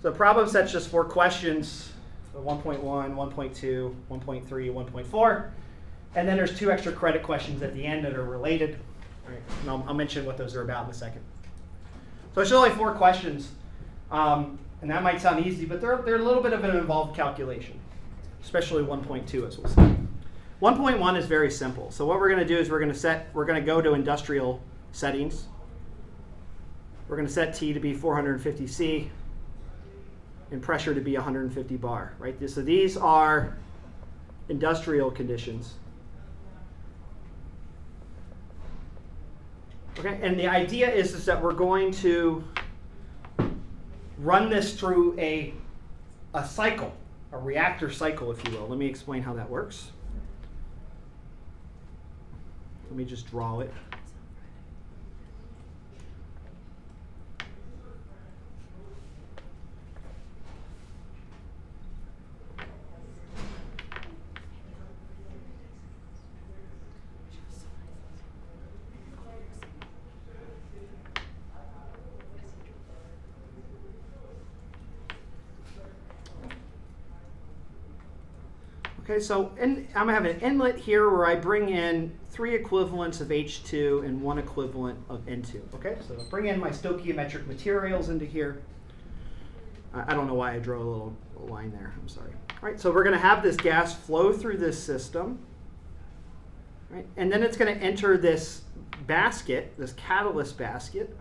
So the problem set's just 4 questions, 1.1, 1.2, 1.3, 1.4. And then there's 2 extra credit questions at the end that are related. All right, and I'll mention what those are about in a second. So it's only 4 questions. And that might sound easy, but they're a little bit of an involved calculation, especially 1.2 as we'll see. 1.1 is very simple. So what we're going to do is we're going to go to industrial settings. We're going to set T to be 450 C and pressure to be 150 bar, right? So these are industrial conditions. Okay, and the idea is that we're going to run this through a cycle, a reactor cycle, if you will. Let me explain how that works. Let me just draw it. Okay, so I'm going to have an inlet here where I bring in 3 equivalents of H2 and 1 equivalent of N2. Okay, so I'll bring in my stoichiometric materials into here. I don't know why I drew a little line there. I'm sorry. All right, so we're going to have this gas flow through this system. Right, and then it's going to enter this basket, this catalyst basket.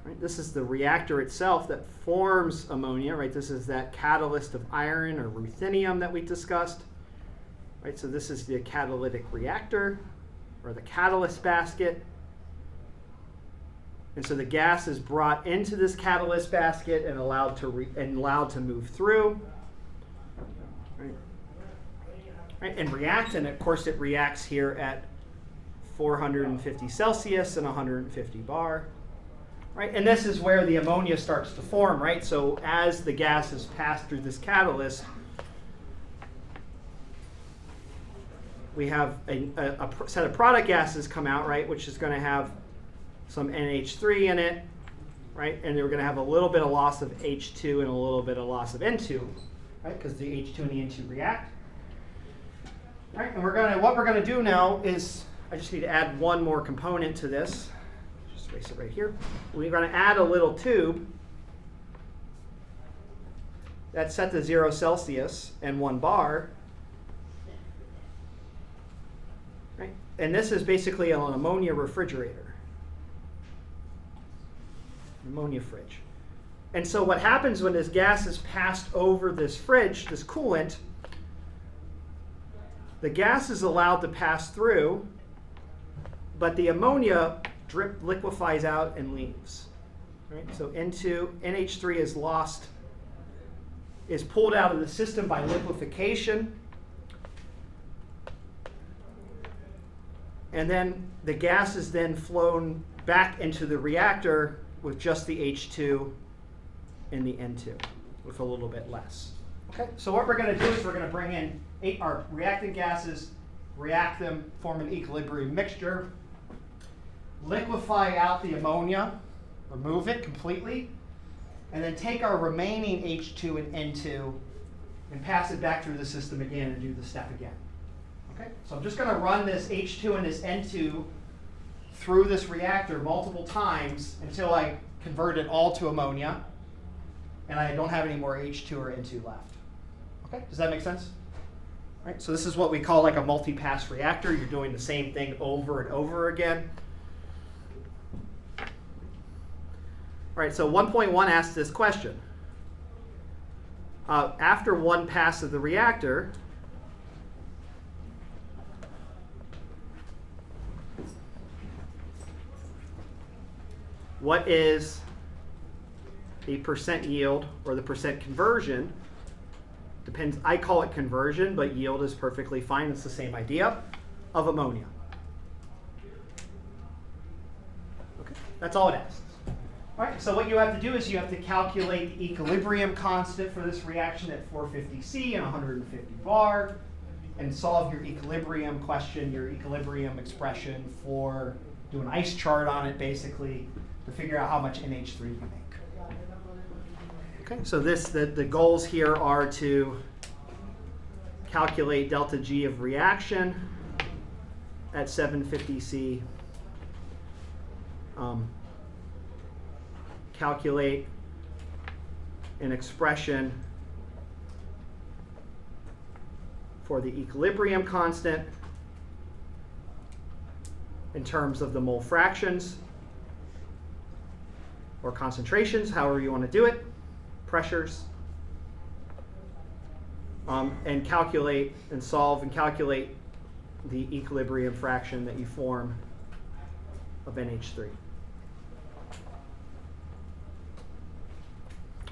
Right, this is the reactor itself that forms ammonia. Right, this is that catalyst of iron or ruthenium that we discussed. Right, so this is the catalytic reactor or the catalyst basket. And so the gas is brought into this catalyst basket and allowed to move through. Right, right, and react, and of course it reacts here at 450 Celsius and 150 bar. Right, and this is where the ammonia starts to form, right? So as the gas is passed through this catalyst, we have a set of product gases come out, right, which is going to have some NH3 in it, right? And we're going to have a little bit of loss of H2 and a little bit of loss of N2, right? Because the H2 and the N2 react. Right, and what we're going to do now is, I just need to add one more component to this. Place it right here. We're going to add a little tube that's set to 0 Celsius and 1 bar. Right? And this is basically an ammonia refrigerator. Ammonia fridge. And so what happens when this gas is passed over this fridge, this coolant, the gas is allowed to pass through, but the ammonia liquefies out and leaves. Right? So NH3 is lost, is pulled out of the system by liquefaction. And then the gas is then flown back into the reactor with just the H2 and the N2, with a little bit less. Okay, so what we're going to do is we're going to bring in our reactant gases, react them, form an equilibrium mixture, liquefy out the ammonia, remove it completely, and then take our remaining H2 and N2 and pass it back through the system again and do the step again. Okay, so I'm just going to run this H2 and this N2 through this reactor multiple times until I convert it all to ammonia and I don't have any more H2 or N2 left. Okay, does that make sense? All right, so this is what we call like a multi-pass reactor. You're doing the same thing over and over again. All right, so 1.1 asks this question. After one pass of the reactor, what is the percent yield or the percent conversion? Depends, I call it conversion, but yield is perfectly fine. It's the same idea of ammonia. Okay, that's all it asks. All right, so what you have to do is you have to calculate the equilibrium constant for this reaction at 450 C and 150 bar, and solve your equilibrium question, your equilibrium expression for, do an ice chart on it basically, to figure out how much NH3 you make. Okay, so the goals here are to calculate delta G of reaction at 750 C. Calculate an expression for the equilibrium constant in terms of the mole fractions or concentrations, however you want to do it, pressures, and calculate and solve and calculate the equilibrium fraction that you form of NH3.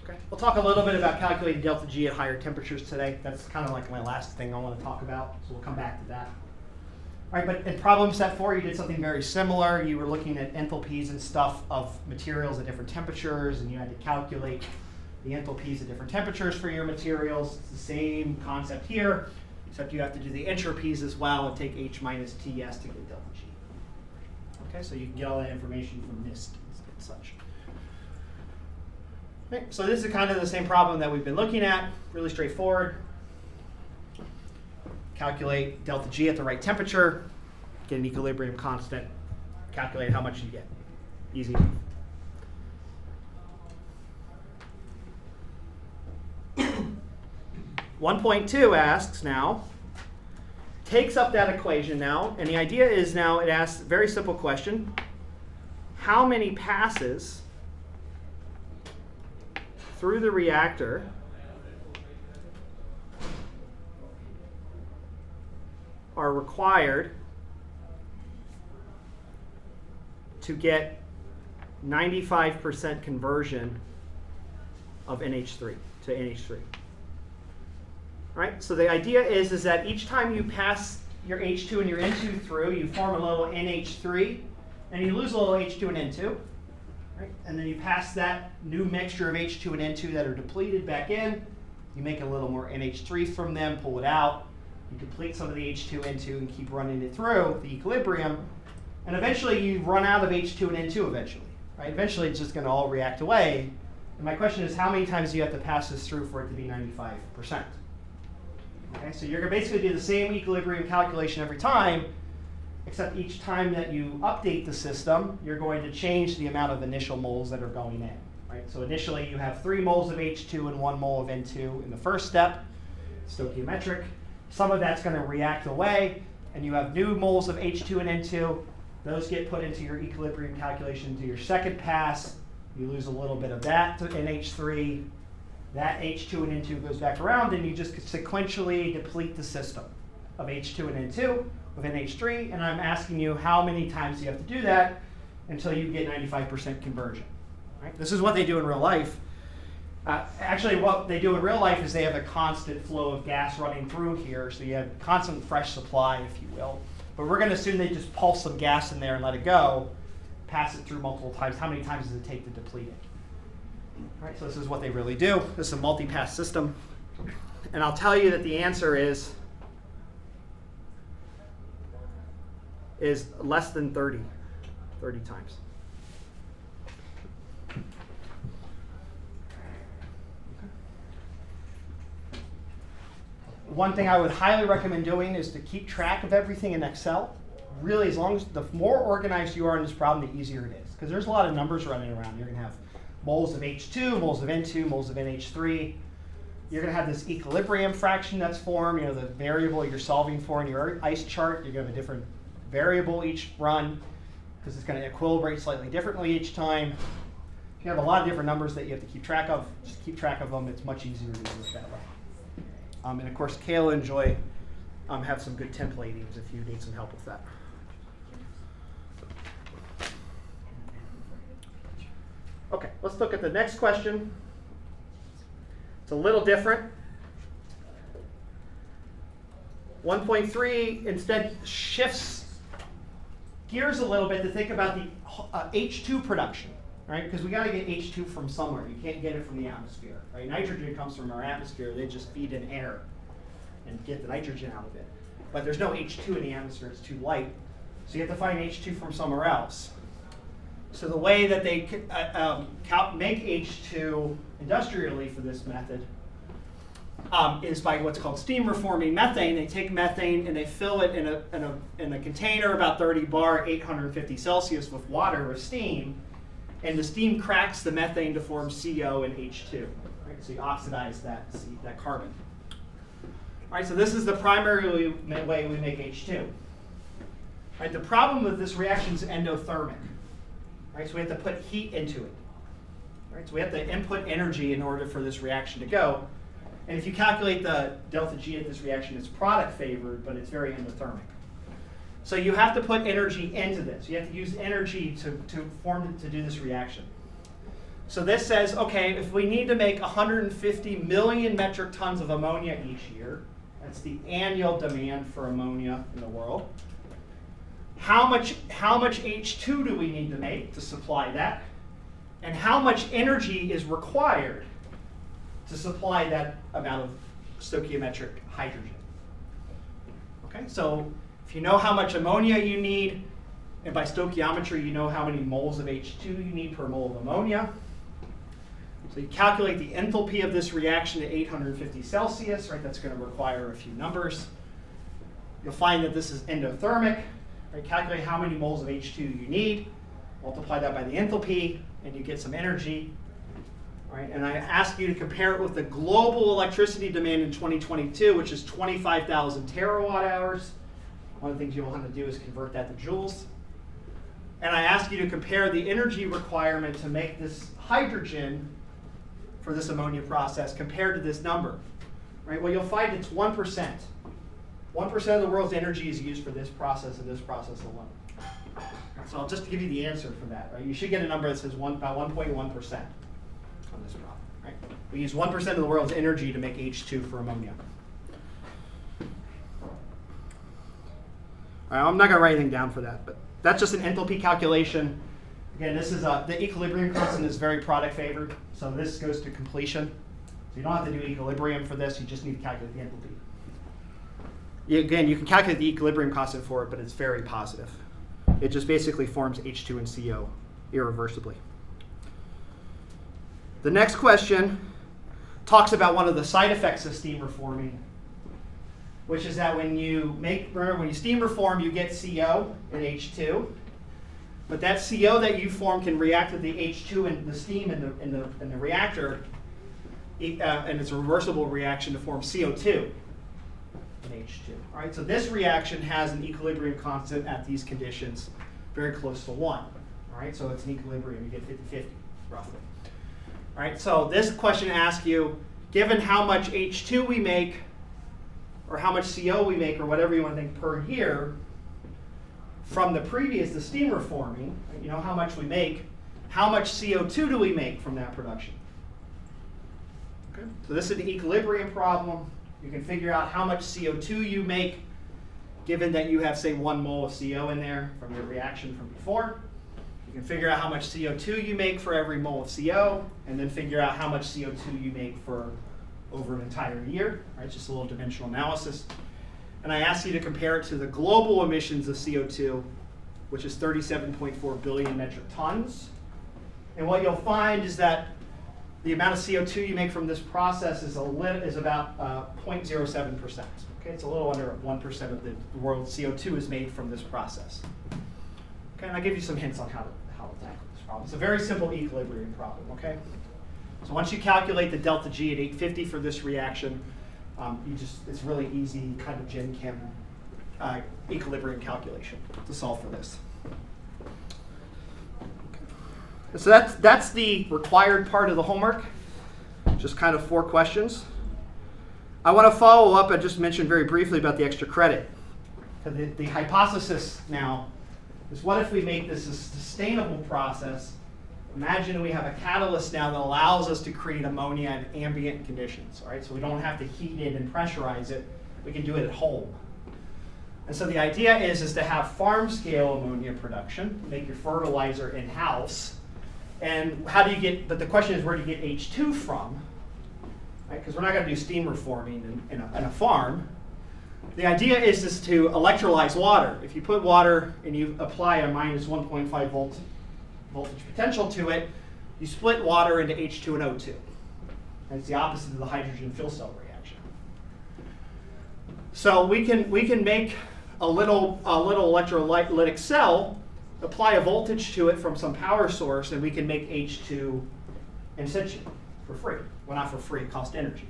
Okay. We'll talk a little bit about calculating delta G at higher temperatures today. That's kind of like my last thing I want to talk about, so we'll come back to that. All right, but in problem set 4, you did something very similar. You were looking at enthalpies and stuff of materials at different temperatures, and you had to calculate the enthalpies at different temperatures for your materials. It's the same concept here, except you have to do the entropies as well and take H minus Ts to get delta G. Okay, so you can get all that information from NIST and such. Okay, so this is kind of the same problem that we've been looking at, really straightforward. Calculate delta G at the right temperature, get an equilibrium constant, calculate how much you get. Easy enough. 1.2 asks now, takes up that equation now, and the idea is now it asks a very simple question. How many passes through the reactor are required to get 95% conversion of NH3 to NH3. All right, so the idea is that each time you pass your H2 and your N2 through, you form a little NH3, and you lose a little H2 and N2. Right? And then you pass that new mixture of H2 and N2 that are depleted back in. You make a little more NH3 from them, pull it out. You deplete some of the H2, N2, and keep running it through the equilibrium. And eventually you run out of H2 and N2 eventually. Right? Eventually it's just going to all react away. And my question is, how many times do you have to pass this through for it to be 95%? Okay, so you're going to basically do the same equilibrium calculation every time, except each time that you update the system, you're going to change the amount of initial moles that are going in. Right? So initially you have 3 moles of H2 and 1 mole of N2 in the first step, stoichiometric. Some of that's going to react away, and you have new moles of H2 and N2. Those get put into your equilibrium calculation to your second pass. You lose a little bit of that to NH3. That H2 and N2 goes back around, and you just sequentially deplete the system of H2 and N2 with NH3. And I'm asking you how many times you have to do that until you get 95% conversion. Right? This is what they do in real life. Actually, what they do in real life is they have a constant flow of gas running through here, so you have constant fresh supply, if you will. But we're going to assume they just pulse some gas in there and let it go, pass it through multiple times. How many times does it take to deplete it? All right, so this is what they really do. This is a multi-pass system. And I'll tell you that the answer is less than 30 times. One thing I would highly recommend doing is to keep track of everything in Excel. Really, the more organized you are in this problem, the easier it is. Because there's a lot of numbers running around. You're going to have moles of H2, moles of N2, moles of NH3. You're going to have this equilibrium fraction that's formed, the variable you're solving for in your ice chart. You're going to have a different variable each run because it's going to equilibrate slightly differently each time. You have a lot of different numbers that you have to keep track of. Just keep track of them. It's much easier to do it that way. And of course, Kayla and Joy have some good templating if you need some help with that. Okay, let's look at the next question. It's a little different. 1.3 instead shifts gears a little bit to think about the H2 production, right? Because we got to get H2 from somewhere. You can't get it from the atmosphere, right? Nitrogen comes from our atmosphere. They just feed in air and get the nitrogen out of it. But there's no H2 in the atmosphere. It's too light. So you have to find H2 from somewhere else. So the way that they make H2 industrially for this method is by what's called steam reforming methane. They take methane and they fill it in a container about 30 bar, 850 Celsius with water or steam, and the steam cracks the methane to form CO and H2. Right? So you oxidize that carbon. All right, so this is the primary way we make H2. All right, the problem with this reaction is endothermic. Right, so we have to put heat into it. Right, so we have to input energy in order for this reaction to go. And if you calculate the delta G at this reaction, it's product favored, but it's very endothermic. So you have to put energy into this. You have to use energy to do this reaction. So this says, okay, if we need to make 150 million metric tons of ammonia each year, that's the annual demand for ammonia in the world. How much H2 do we need to make to supply that? And how much energy is required to supply that amount of stoichiometric hydrogen? Okay, so if you know how much ammonia you need, and by stoichiometry you know how many moles of H2 you need per mole of ammonia. So you calculate the enthalpy of this reaction at 850 Celsius, right? That's going to require a few numbers. You'll find that this is endothermic. Right? Calculate how many moles of H2 you need, multiply that by the enthalpy, and you get some energy. Right? And I ask you to compare it with the global electricity demand in 2022, which is 25,000 terawatt hours. One of the things you'll want to do is convert that to joules. And I ask you to compare the energy requirement to make this hydrogen for this ammonia process compared to this number. Right? Well, you'll find it's 1%. 1% of the world's energy is used for this process and this process alone. So I'll just give you the answer for that. Right? You should get a number that says about 1.1% on this problem. Right? We use 1% of the world's energy to make H2 for ammonia. All right, I'm not going to write anything down for that, but that's just an enthalpy calculation. Again, this is the equilibrium constant is very product favored, so this goes to completion. So you don't have to do equilibrium for this, you just need to calculate the enthalpy. Again, you can calculate the equilibrium constant for it, but it's very positive. It just basically forms H2 and CO irreversibly. The next question talks about one of the side effects of steam reforming, which is that when you steam reform, you get CO and H2. But that CO that you form can react with the H2 and the steam in the reactor, and it's a reversible reaction to form CO2 and H2. All right, so this reaction has an equilibrium constant at these conditions very close to 1. All right, so it's an equilibrium, you get 50-50 roughly. All right, so this question asks you, given how much H2 we make, or how much CO we make, or whatever you want to think per year, from the steam reforming, you know how much we make, how much CO2 do we make from that production? Okay. So this is the equilibrium problem. You can figure out how much CO2 you make, given that you have, say, 1 mole of CO in there from your reaction from before. You can figure out how much CO2 you make for every mole of CO, and then figure out how much CO2 you make for over an entire year. Right? Just a little dimensional analysis. And I asked you to compare it to the global emissions of CO2, which is 37.4 billion metric tons. And what you'll find is that the amount of CO2 you make from this process is about 0.07%. Okay, it's a little under 1% of the world's CO2 is made from this process. Okay, and I'll give you some hints on how to tackle this problem. It's a very simple equilibrium problem. Okay, so once you calculate the delta G at 850 for this reaction, it's really easy kind of gen chem equilibrium calculation to solve for this. Okay. So that's the required part of the homework, just kind of 4 questions. I want to follow up. I just mentioned very briefly about the extra credit. The hypothesis now is, what if we make this a sustainable process? Imagine we have a catalyst now that allows us to create ammonia in ambient conditions. All right? So we don't have to heat it and pressurize it. We can do it at home. And so the idea is to have farm-scale ammonia production, make your fertilizer in-house. And but the question is, where do you get H2 from? Right? Because we're not going to do steam reforming in a farm. The idea is to electrolyze water. If you put water and you apply a minus 1.5 voltage potential to it, you split water into H2 and O2. And it's the opposite of the hydrogen fuel cell reaction. So we can make a little electrolytic cell, apply a voltage to it from some power source, and we can make H2 in situ for free. Well, not for free, it costs energy.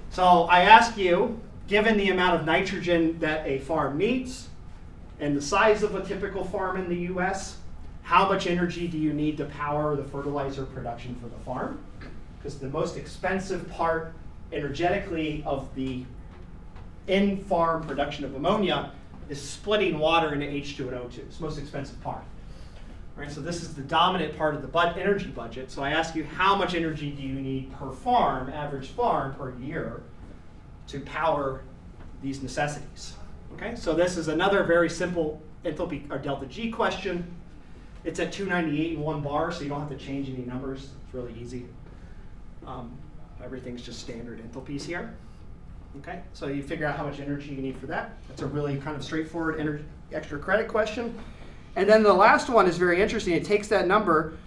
So I ask you, given the amount of nitrogen that a farm needs and the size of a typical farm in the US, how much energy do you need to power the fertilizer production for the farm? Because the most expensive part energetically of the in-farm production of ammonia is splitting water into H2 and O2. It's the most expensive part. Right, so this is the dominant part of the energy budget. So I ask you, how much energy do you need per farm, average farm, per year, to power these necessities? Okay, so this is another very simple enthalpy or delta G question. It's at 298 in 1 bar, so you don't have to change any numbers. It's really easy. Everything's just standard enthalpies here. Okay, so you figure out how much energy you need for that. That's a really kind of straightforward extra credit question. And then the last one is very interesting. It takes that number,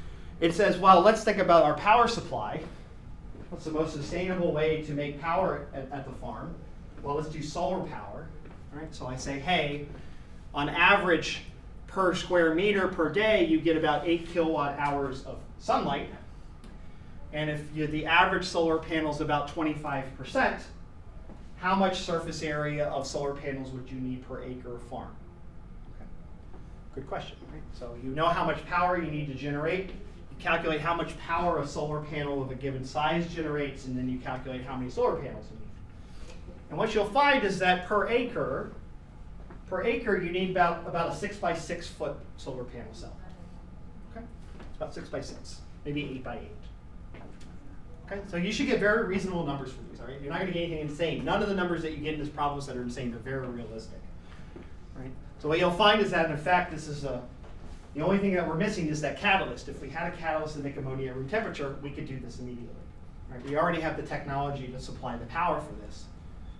it says, well, let's think about our power supply. What's the most sustainable way to make power at the farm? Well, let's do solar power. Right? So I say, hey, on average per square meter per day, you get about 8 kilowatt hours of sunlight. And if the average solar panel is about 25%, how much surface area of solar panels would you need per acre of farm? Okay. Good question. Right? So you know how much power you need to generate. You calculate how much power a solar panel of a given size generates, and then you calculate how many solar panels you need. And what you'll find is that per acre you need about a 6 by 6 foot solar panel cell. Okay? It's about 6 by 6, maybe 8 by 8. Okay, so you should get very reasonable numbers for these, all right? You're not going to get anything insane. None of the numbers that you get in this problem set are insane. They're very realistic, right? So what you'll find is that, in fact, this is the only thing that we're missing is that catalyst. If we had a catalyst to make ammonia at room temperature, we could do this immediately, right? We already have the technology to supply the power for this.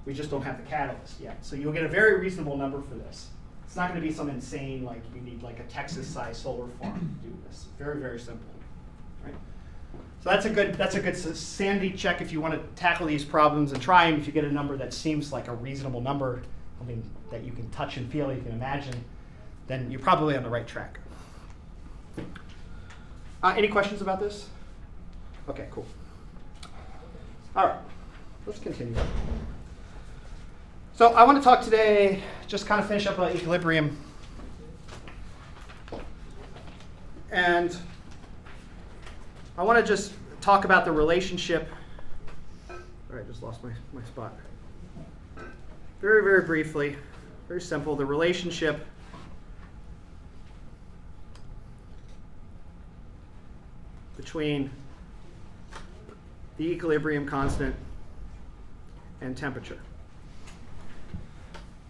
We just don't have the catalyst yet. So you'll get a very reasonable number for this. It's not going to be some insane, like you need like a Texas-sized solar farm to do this. Very, very simple, right? So that's a good sanity check if you want to tackle these problems and try them. If you get a number that seems like a reasonable number, something that you can touch and feel, you can imagine, then you're probably on the right track. Any questions about this? Okay, cool. All right, let's continue. So I want to talk today, just kind of finish up about equilibrium. And I want to just talk about the relationship. All right, I just lost my spot. Very, very briefly, very simple, the relationship between the equilibrium constant and temperature.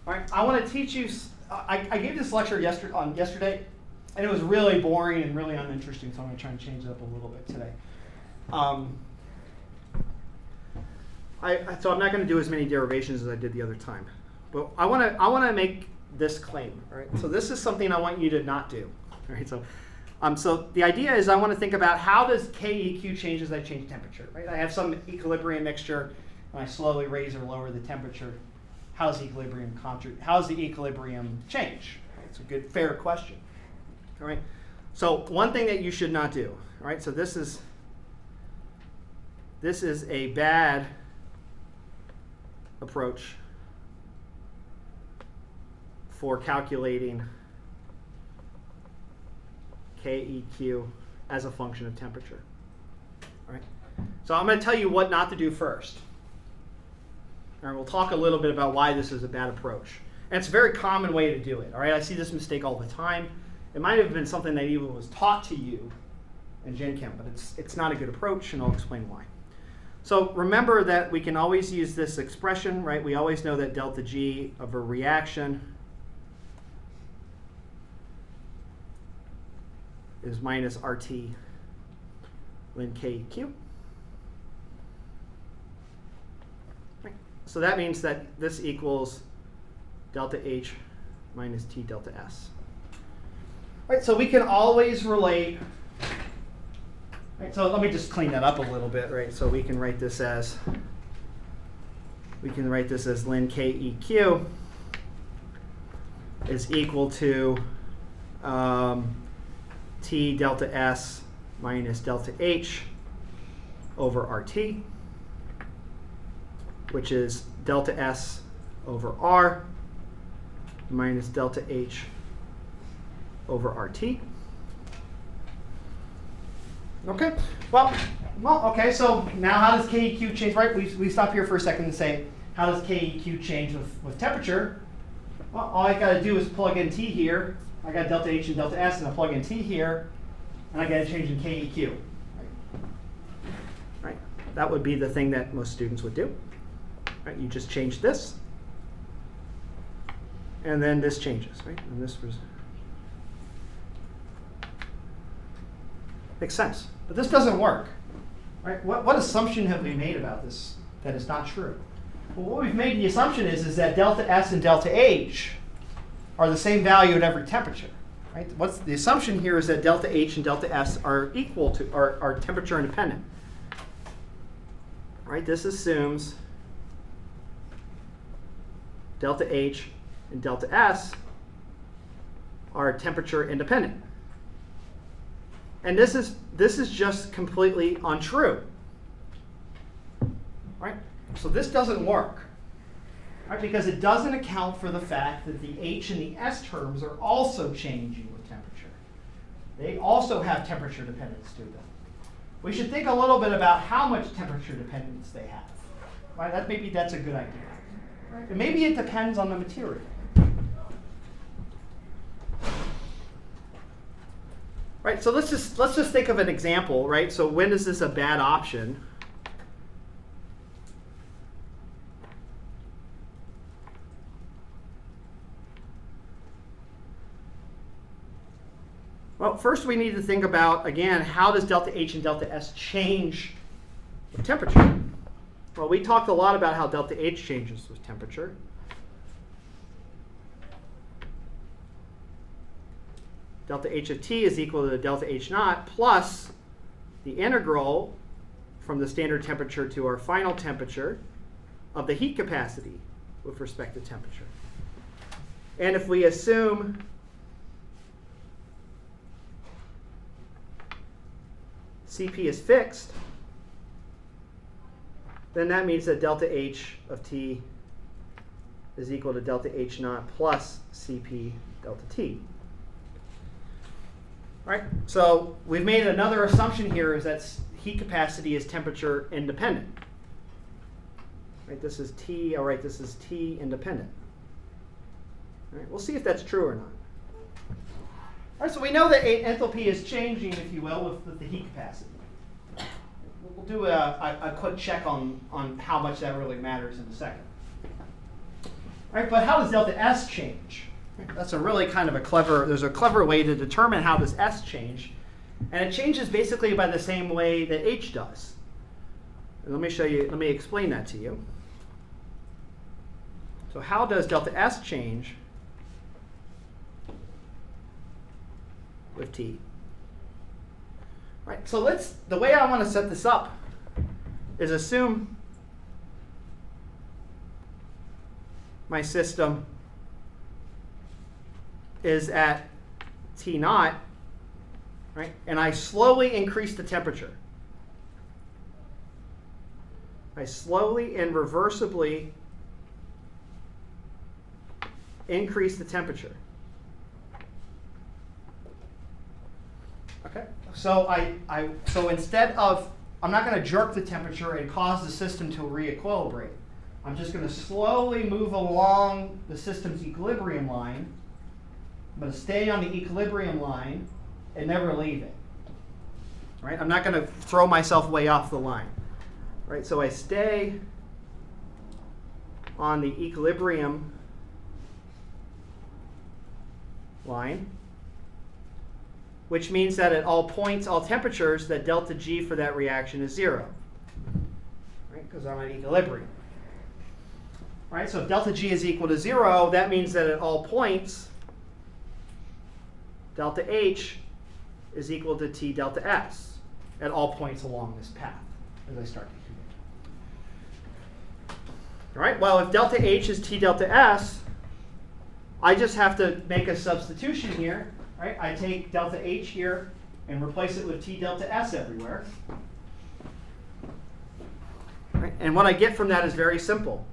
All right, I want to teach you, I gave this lecture yesterday, and it was really boring and really uninteresting, so I'm going to try and change it up a little bit today. So I'm not going to do as many derivations as I did the other time. But I want to make this claim. All right? So this is something I want you to not do. All right? So the idea is I want to think about how does KEQ change as I change temperature. Right? I have some equilibrium mixture, and I slowly raise or lower the temperature. How does the equilibrium change? It's a good, fair question. All right. So one thing that you should not do. All right. So this is a bad approach for calculating KEQ as a function of temperature. All right. So I'm going to tell you what not to do first. All right, we'll talk a little bit about why this is a bad approach. And it's a very common way to do it. All right, I see this mistake all the time. It might have been something that even was taught to you in Gen Chem, but it's not a good approach, and I'll explain why. So remember that we can always use this expression, right? We always know that delta G of a reaction is minus RT ln KEQ. Right. So that means that this equals delta H minus T delta S. Right, so we can always relate Right, so let me just clean that up a little bit, right? So we can write this as ln KEQ is equal to T delta S minus delta H over RT, which is delta S over R minus delta H over RT. Okay, well, okay, so now how does KEQ change, right? We stop here for a second and say, how does KEQ change with temperature? Well, all I got to do is plug in T here. I got delta H and delta S, and I plug in T here, and I get a change in KEQ. Right? That would be the thing that most students would do. Right? You just change this, and then this changes, right? And this was makes sense, but this doesn't work, right? What assumption have we made about this that is not true? Well, what we've made the assumption is that delta S and delta H are the same value at every temperature, right? What's the assumption here is that delta H and delta S are equal to, are temperature independent, right? This assumes delta H and delta S are temperature independent. And this is just completely untrue, right? So this doesn't work, right? Because it doesn't account for the fact that the H and the S terms are also changing with temperature. They also have temperature dependence to them. We should think a little bit about how much temperature dependence they have, right? Maybe that's a good idea, right? And maybe it depends on the material. Right, so let's just think of an example, right? So when is this a bad option? Well, first we need to think about, again, how does delta H and delta S change with temperature? Well, we talked a lot about how delta H changes with temperature. Delta H of T is equal to delta H naught plus the integral from the standard temperature to our final temperature of the heat capacity with respect to temperature. And if we assume Cp is fixed, then that means that delta H of T is equal to delta H naught plus Cp delta T. Right? So we've made another assumption here is that heat capacity is temperature independent. Right? This is T, all right, this is T independent. All right, we'll see if that's true or not. All right, so we know that enthalpy is changing, if you will, with the heat capacity. We'll do a quick check on how much that really matters in a second. All right, but how does delta S change? That's a really kind of there's a clever way to determine how does S change. And it changes basically by the same way that H does. And let me explain that to you. So how does delta S change with T? Right, so the way I want to set this up is assume my system is at T naught, right? And I slowly increase the temperature. I slowly and reversibly increase the temperature. Okay? So so instead of, I'm not going to jerk the temperature and cause the system to re-equilibrate. I'm just going to slowly move along the system's equilibrium line. I'm going to stay on the equilibrium line and never leave it. Right? I'm not going to throw myself way off the line. Right? So I stay on the equilibrium line, which means that at all points, all temperatures, that delta G for that reaction is 0. Right? Because I'm at equilibrium. Right? So if delta G is equal to 0, that means that at all points, delta H is equal to T delta S. at all points along this path as I start to heat. All right, well, if delta H is T delta S, I just have to make a substitution here. Right? I take delta H here and replace it with T delta S everywhere. Right? And what I get from that is very simple.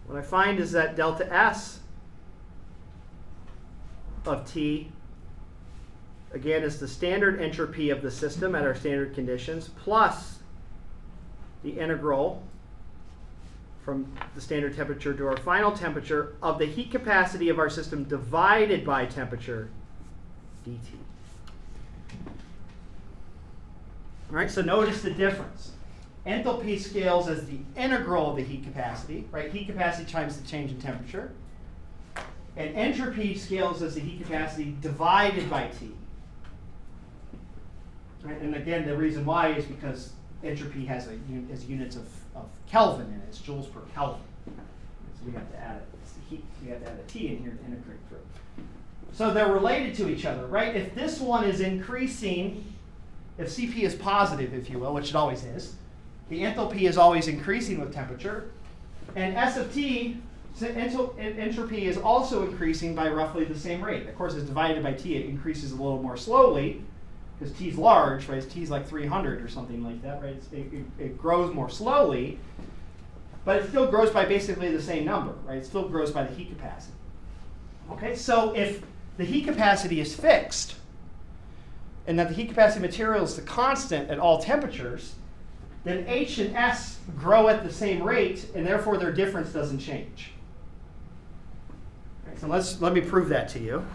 What I find is that delta S of T, again, is the standard entropy of the system at our standard conditions, plus the integral from the standard temperature to our final temperature of the heat capacity of our system divided by temperature dt. All right, so notice the difference. Enthalpy scales as the integral of the heat capacity, right? Heat capacity times the change in temperature. And entropy scales as the heat capacity divided by T. Right? And again, the reason why is because entropy has units of Kelvin in it. It's joules per Kelvin. So we have to add it. It's the heat. We have to add a T in here to integrate through. So they're related to each other, right? If this one is increasing, if Cp is positive, if you will, which it always is, the enthalpy is always increasing with temperature. And S of T, entropy is also increasing by roughly the same rate. Of course, as divided by T, it increases a little more slowly, because T is large, right? T is like 300 or something like that, right? It grows more slowly, but it still grows by basically the same number, right? It still grows by the heat capacity. Okay, so if the heat capacity is fixed, and that the heat capacity material is the constant at all temperatures, then H and S grow at the same rate, and therefore their difference doesn't change. Okay, so let me prove that to you.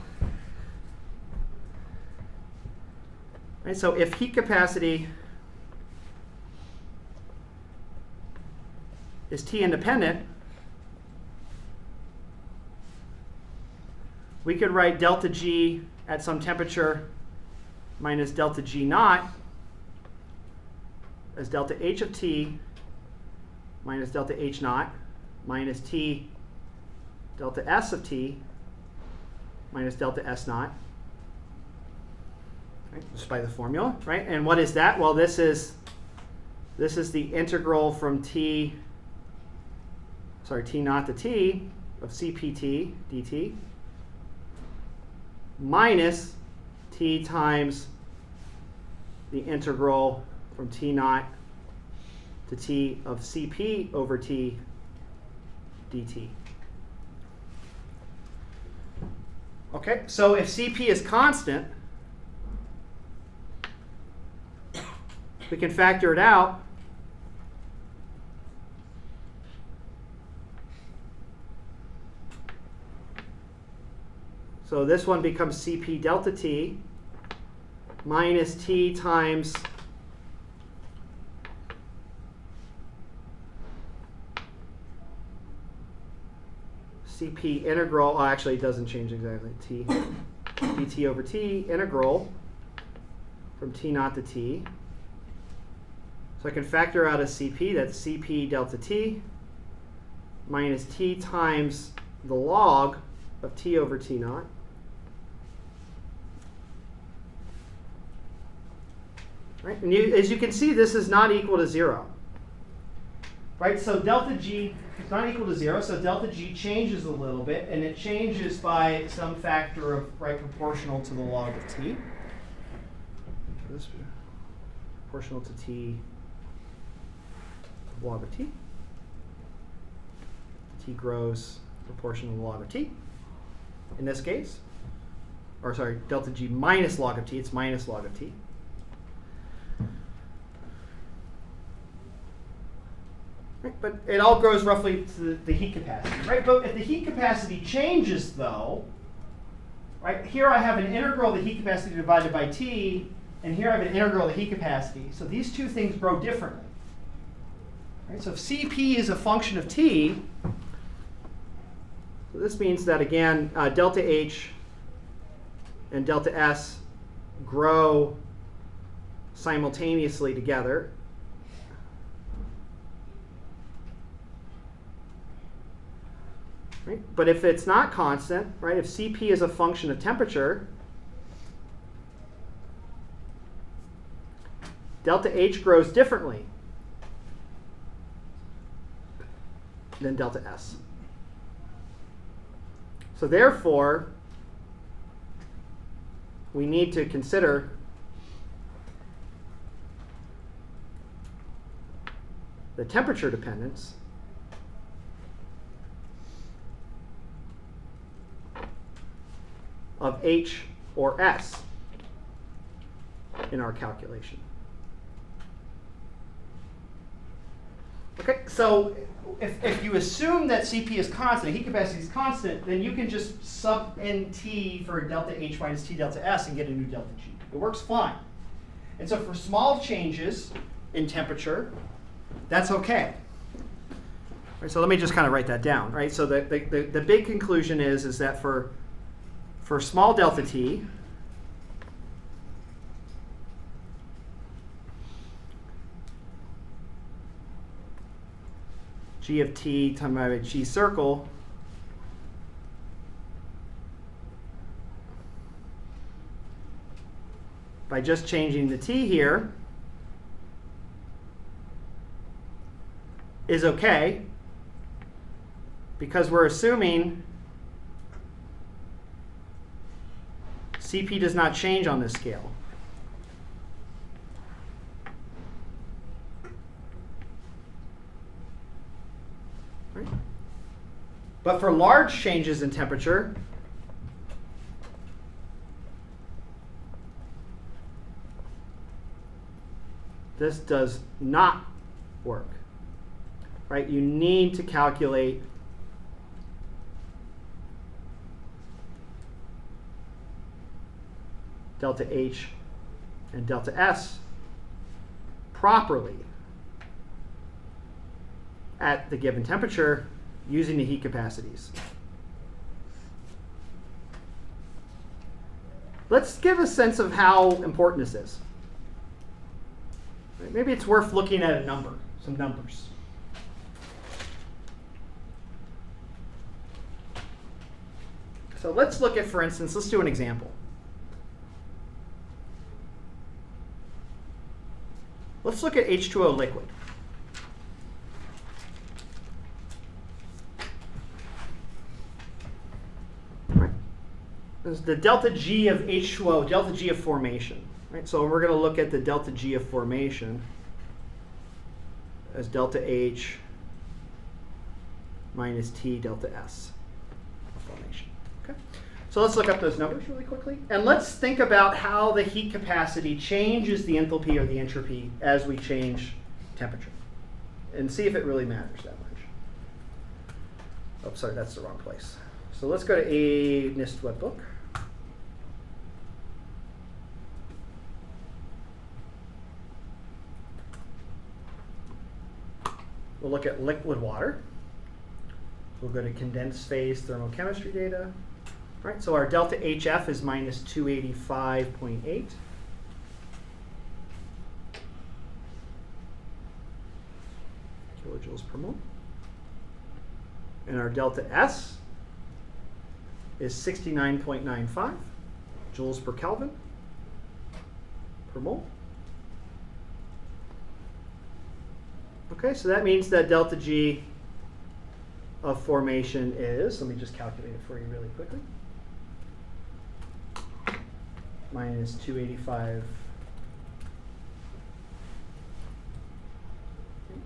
Right, so if heat capacity is T independent, we could write delta G at some temperature minus delta G naught as delta H of T minus delta H naught minus T delta S of T minus delta S naught. Right, just by the formula, right? And what is that? Well, this is the integral from T naught to T of CPT dt minus T times the integral from T naught to T of Cp over T dt. Okay, so if Cp is constant, we can factor it out. So this one becomes Cp delta T minus T times Cp integral, actually it doesn't change exactly, T dt over T integral from T naught to T. So I can factor out a Cp, that's Cp delta T minus T times the log of T over T naught. Right? And as you can see, this is not equal to 0. Right? So delta G is not equal to 0, so delta G changes a little bit, and it changes by some factor of proportional to the log of T. This proportional to T log of T. T grows proportional to the log of T in this case. Or sorry, delta G minus log of T, it's minus log of T. Right, but it all grows roughly to the heat capacity, right? But if the heat capacity changes though, right, here I have an integral of the heat capacity divided by T, and here I have an integral of the heat capacity. So these two things grow differently. Right, so if Cp is a function of T, so this means that again, delta H and delta S grow simultaneously together. Right? But if it's not constant, right, if Cp is a function of temperature, delta H grows differently than delta S. So therefore, we need to consider the temperature dependence of H or S in our calculation. Okay, so if you assume that Cp is constant, heat capacity is constant, then you can just sub NT for delta H minus T delta S and get a new delta G. It works fine. And so for small changes in temperature, that's okay. Right, so let me just kind of write that down. Right, so the big conclusion is that for small delta T, G of T times by G circle by just changing the T here is okay because we're assuming Cp does not change on this scale. Right? But for large changes in temperature, this does not work. Right? You need to calculate delta H and delta S properly at the given temperature using the heat capacities. Let's give a sense of how important this is. Maybe it's worth looking at a number, some numbers. So let's look at, for instance, let's do an example. Let's look at H2O liquid. Right. This is the delta G of H2O, delta G of formation. Right. So we're going to look at the delta G of formation as delta H minus T delta S of formation. Okay. So let's look up those numbers really quickly. And let's think about how the heat capacity changes the enthalpy or the entropy as we change temperature. And see if it really matters that much. Oh, sorry, that's the wrong place. So let's go to a NIST webbook. We'll look at liquid water. We'll go to condensed phase thermochemistry data. Right, so our delta HF is minus 285.8. Kilojoules per mole. And our delta S is 69.95 joules per Kelvin per mole. Okay, so that means that delta G of formation is, let me just calculate it for you really quickly, minus 285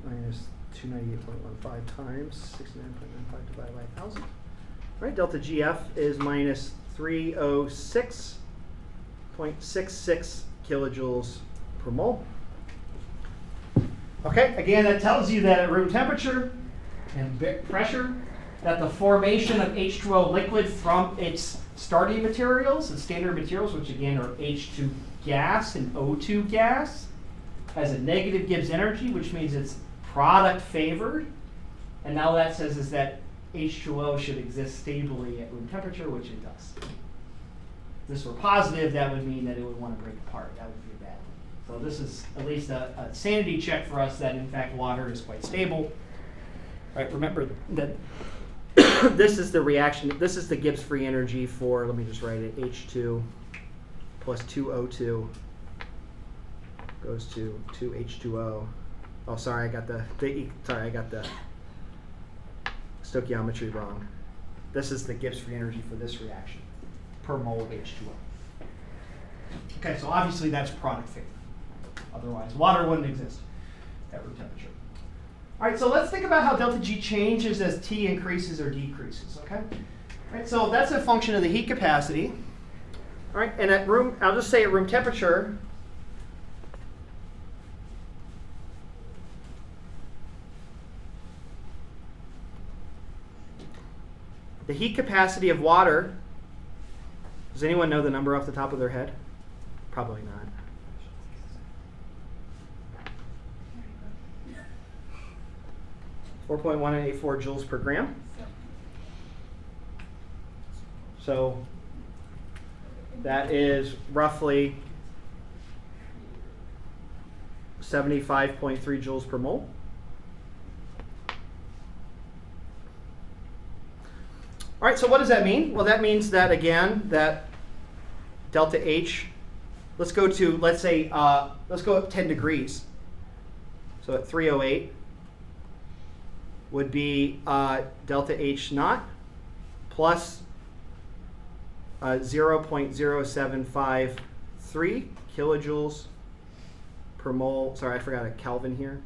minus 298.15 times 69.95 divided by 1,000. Right, delta GF is minus 306.66 kilojoules per mole. Okay, again, that tells you that at room temperature and pressure, that the formation of H2O liquid from its starting materials, its standard materials, which again are H2 gas and O2 gas, has a negative Gibbs energy, which means it's product favored. And now that says is that H2O should exist stably at room temperature, which it does. If this were positive, that would mean that it would want to break apart. That would be bad. So this is at least a sanity check for us that in fact water is quite stable. Right, remember that this is the reaction, this is the Gibbs free energy for, let me just write it, H2 plus 2O2 goes to 2H2O. Oh, sorry, I got the stoichiometry wrong. This is the Gibbs free energy for this reaction per mole of H2O. Okay, so obviously that's product figure. Otherwise, water wouldn't exist at room temperature. All right, so let's think about how delta G changes as T increases or decreases, okay? All right, so that's a function of the heat capacity. All right, and I'll just say at room temperature, the heat capacity of water, does anyone know the number off the top of their head? Probably not. .4.184 joules per gram. So that is roughly 75.3 joules per mole. All right, so what does that mean? Well, that means that, again, that delta H, let's go up 10 degrees. So at 308 would be delta H naught plus 0.0753 kilojoules per mole. Sorry, I forgot a Kelvin here.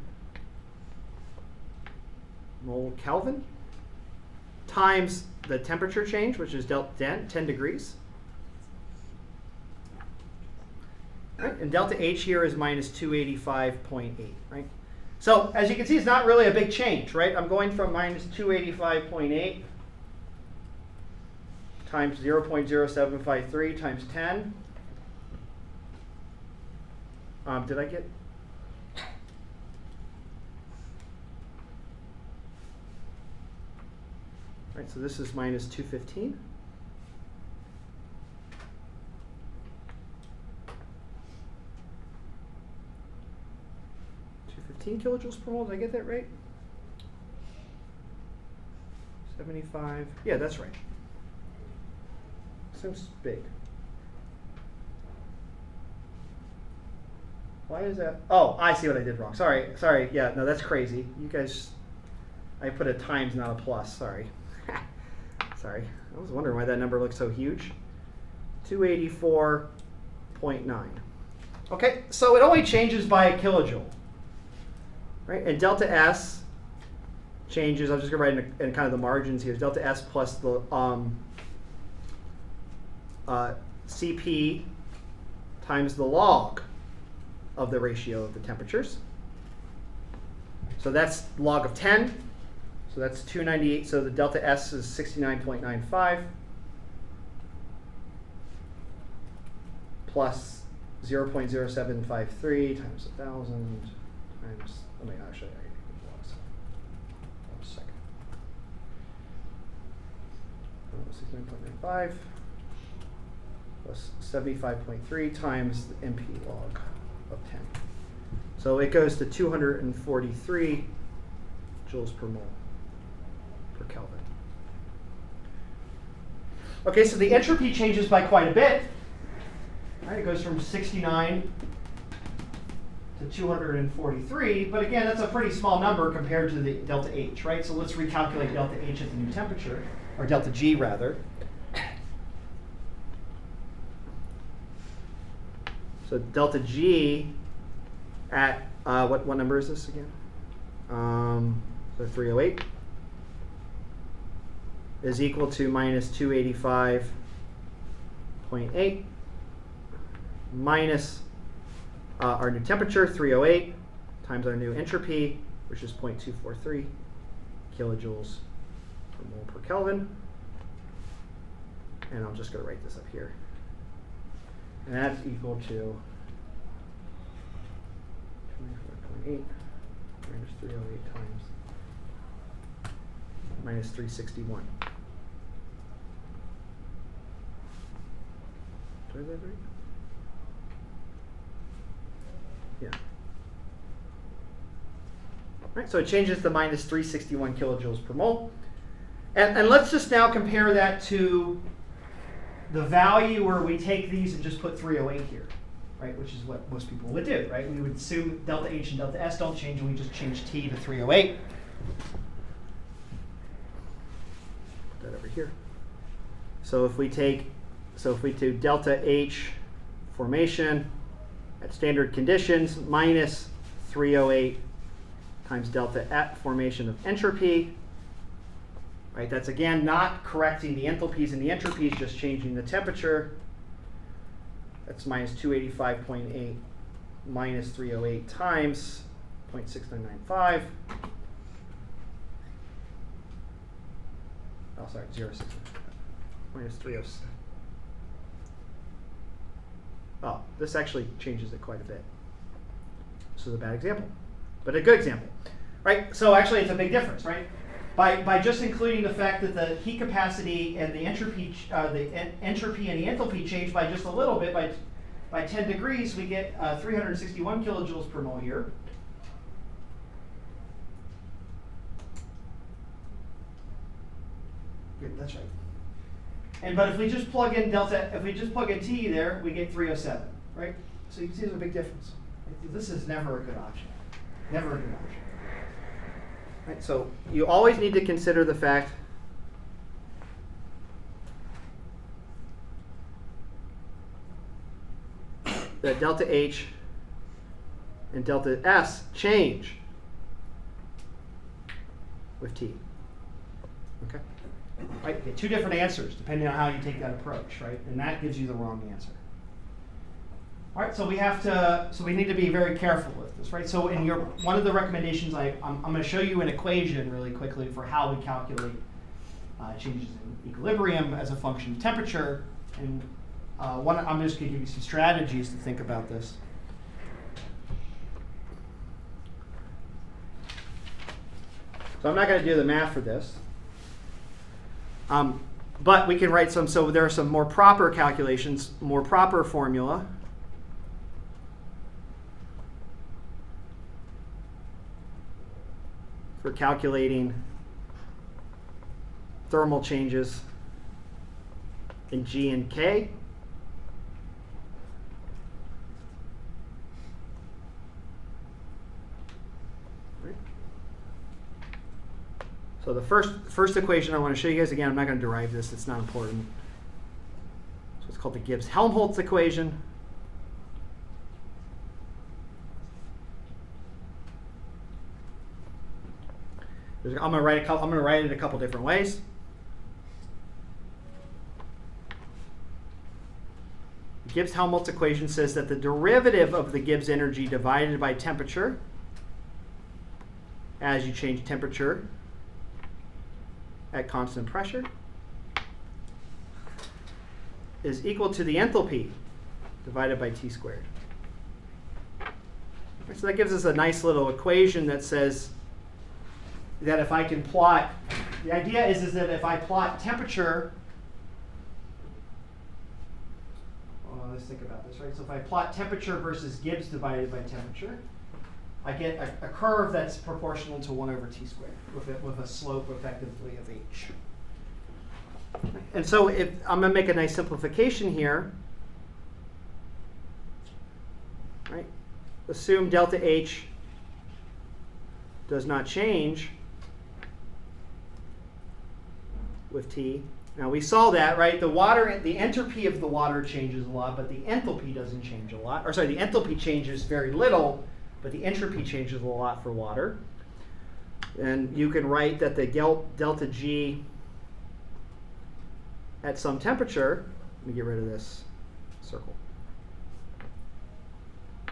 Mole Kelvin times the temperature change, which is delta 10 degrees. Right? And delta H here is minus 285.8, right? So as you can see, it's not really a big change, right? I'm going from minus 285.8 times 0.0753 times 10. Did I get? Right, so this is minus 215. Kilojoules per mole, did I get that right? 75, yeah, that's right. Seems big. Why is that? Oh, I see what I did wrong. Sorry, yeah, no, that's crazy. You guys, I put a times, not a plus, sorry. Sorry, I was wondering why that number looks so huge. 284.9. Okay, so it only changes by a kilojoule. Right, and delta S changes. I'm just going to write in kind of the margins here. Delta S plus the Cp times the log of the ratio of the temperatures. So that's log of 10. So that's 298. So the delta S is 69.95 plus 0.0753 times 1,000 times. Oh my gosh, I need to 1 second. 69.95 plus 75.3 times the MP log of 10. So it goes to 243 joules per mole per Kelvin. Okay, so the entropy changes by quite a bit. Right, it goes from 69 to 243, but again, that's a pretty small number compared to the delta H, right? So let's recalculate delta H at the new temperature, or delta G rather. So delta G at, what number is this again? So 308 is equal to minus 285.8 minus our new temperature, 308, times our new entropy, which is 0.243 kilojoules per mole per Kelvin. And I'm just going to write this up here. And that's equal to 24.8 minus 308 times minus 361. Did I have that right? Yeah. Right, so it changes to minus 361 kilojoules per mole. And let's just now compare that to the value where we take these and just put 308 here. right? Which is what most people would do, right? We would assume delta H and delta S don't change, and we just change T to 308. Put that over here. So if we do delta H formation at standard conditions minus 308 times delta F formation of entropy, right? That's again not correcting the enthalpies and the entropies, just changing the temperature. That's minus 285.8 minus 308 times 0.6995. Oh, sorry, 0.6. Minus 307. Oh, this actually changes it quite a bit. This is a bad example, but a good example, right? So actually, it's a big difference, right? By just including the fact that the heat capacity and the entropy and the enthalpy change by just a little bit, by 10 degrees, we get 361 kilojoules per mole here. Good, that's right. But if we just plug in T there, we get 307, right? So you can see there's a big difference. This is never a good option. Never a good option. Right, so you always need to consider the fact that delta H and delta S change with T. Okay? Right? You get two different answers depending on how you take that approach, right? And that gives you the wrong answer. All right, so we need to be very careful with this, right? So in one of the recommendations, I'm going to show you an equation really quickly for how we calculate changes in equilibrium as a function of temperature. And I'm just going to give you some strategies to think about this. So I'm not going to do the math for this. But we can write some, so there are some more proper calculations, more proper formula. For calculating thermal changes in G and K. Right. So the first equation I want to show you guys again, I'm not going to derive this, it's not important. So it's called the Gibbs-Helmholtz equation. I'm going to write it a couple different ways. The Gibbs-Helmholtz equation says that the derivative of the Gibbs energy divided by temperature, as you change temperature at constant pressure, is equal to the enthalpy divided by T squared. So that gives us a nice little equation that says that if I can plot, the idea is that if I plot temperature, well, let's think about this, right? So if I plot temperature versus Gibbs divided by temperature, I get a curve that's proportional to 1 over T squared with a slope effectively of H. And so if I'm going to make a nice simplification here, right? Assume delta H does not change with T. Now we saw that, right? The entropy of the water changes a lot, but the enthalpy doesn't change a lot. Or sorry, the enthalpy changes very little, but the entropy changes a lot for water. And you can write that the delta G at some temperature, let me get rid of this circle,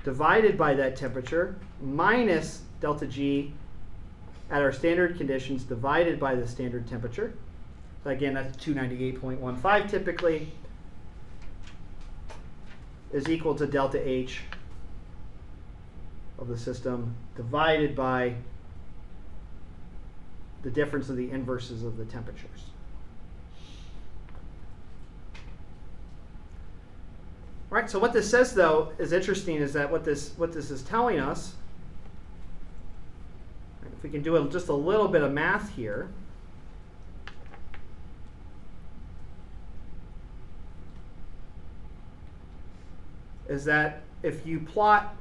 divided by that temperature minus delta G at our standard conditions divided by the standard temperature. So again, that's 298.15 typically, is equal to delta H of the system divided by the difference of the inverses of the temperatures. Right, so what this says though is interesting, is that what this is telling us, if we can do just a little bit of math here, is that if you plot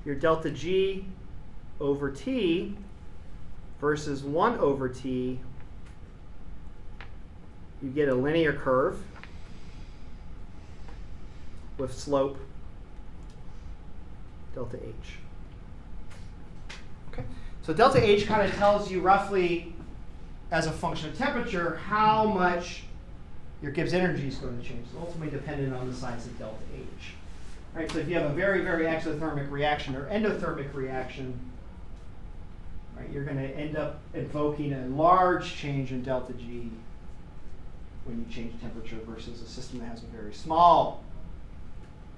your delta G over T versus 1 over T, you get a linear curve with slope delta H. Okay. So delta H kind of tells you roughly, as a function of temperature, how much your Gibbs energy is going to change. It's ultimately dependent on the size of delta H. Right, so if you have a very, very exothermic reaction or endothermic reaction, right, you're going to end up invoking a large change in delta G when you change temperature versus a system that has a very small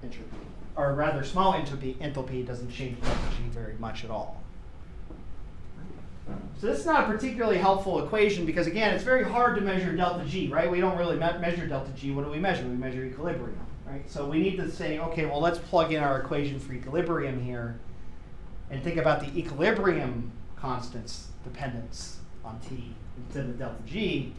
entropy, or rather small enthalpy doesn't change delta G very much at all. So this is not a particularly helpful equation because, again, it's very hard to measure delta G, right? We don't really measure delta G. What do we measure? We measure equilibrium, right? So we need to say, okay, well, let's plug in our equation for equilibrium here and think about the equilibrium constant's dependence on T instead of delta G,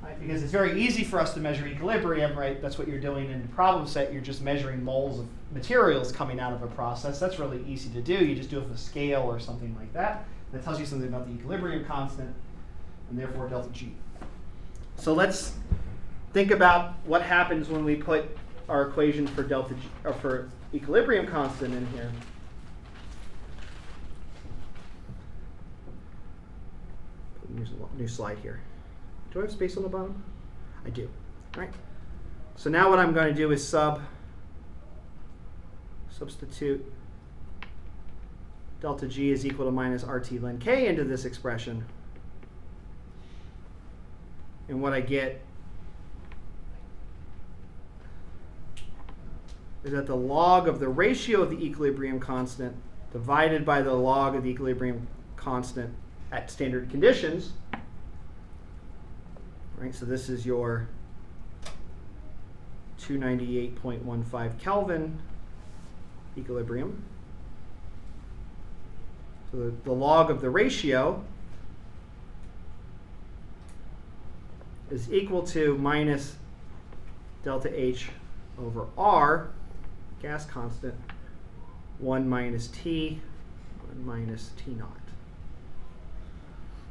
right? Because it's very easy for us to measure equilibrium, right? That's what you're doing in the problem set. You're just measuring moles of materials coming out of a process. That's really easy to do. You just do it with a scale or something like that. That tells you something about the equilibrium constant, and therefore delta G. So let's think about what happens when we put our equation for delta G, or for equilibrium constant in here. New slide here. Do I have space on the bottom? I do. All right. So now what I'm going to do is substitute delta G is equal to minus RT ln K into this expression. And what I get is that the log of the ratio of the equilibrium constant divided by the log of the equilibrium constant at standard conditions. Right, so this is your 298.15 Kelvin equilibrium. So the log of the ratio is equal to minus delta H over R, gas constant, 1 minus T, 1 minus T naught.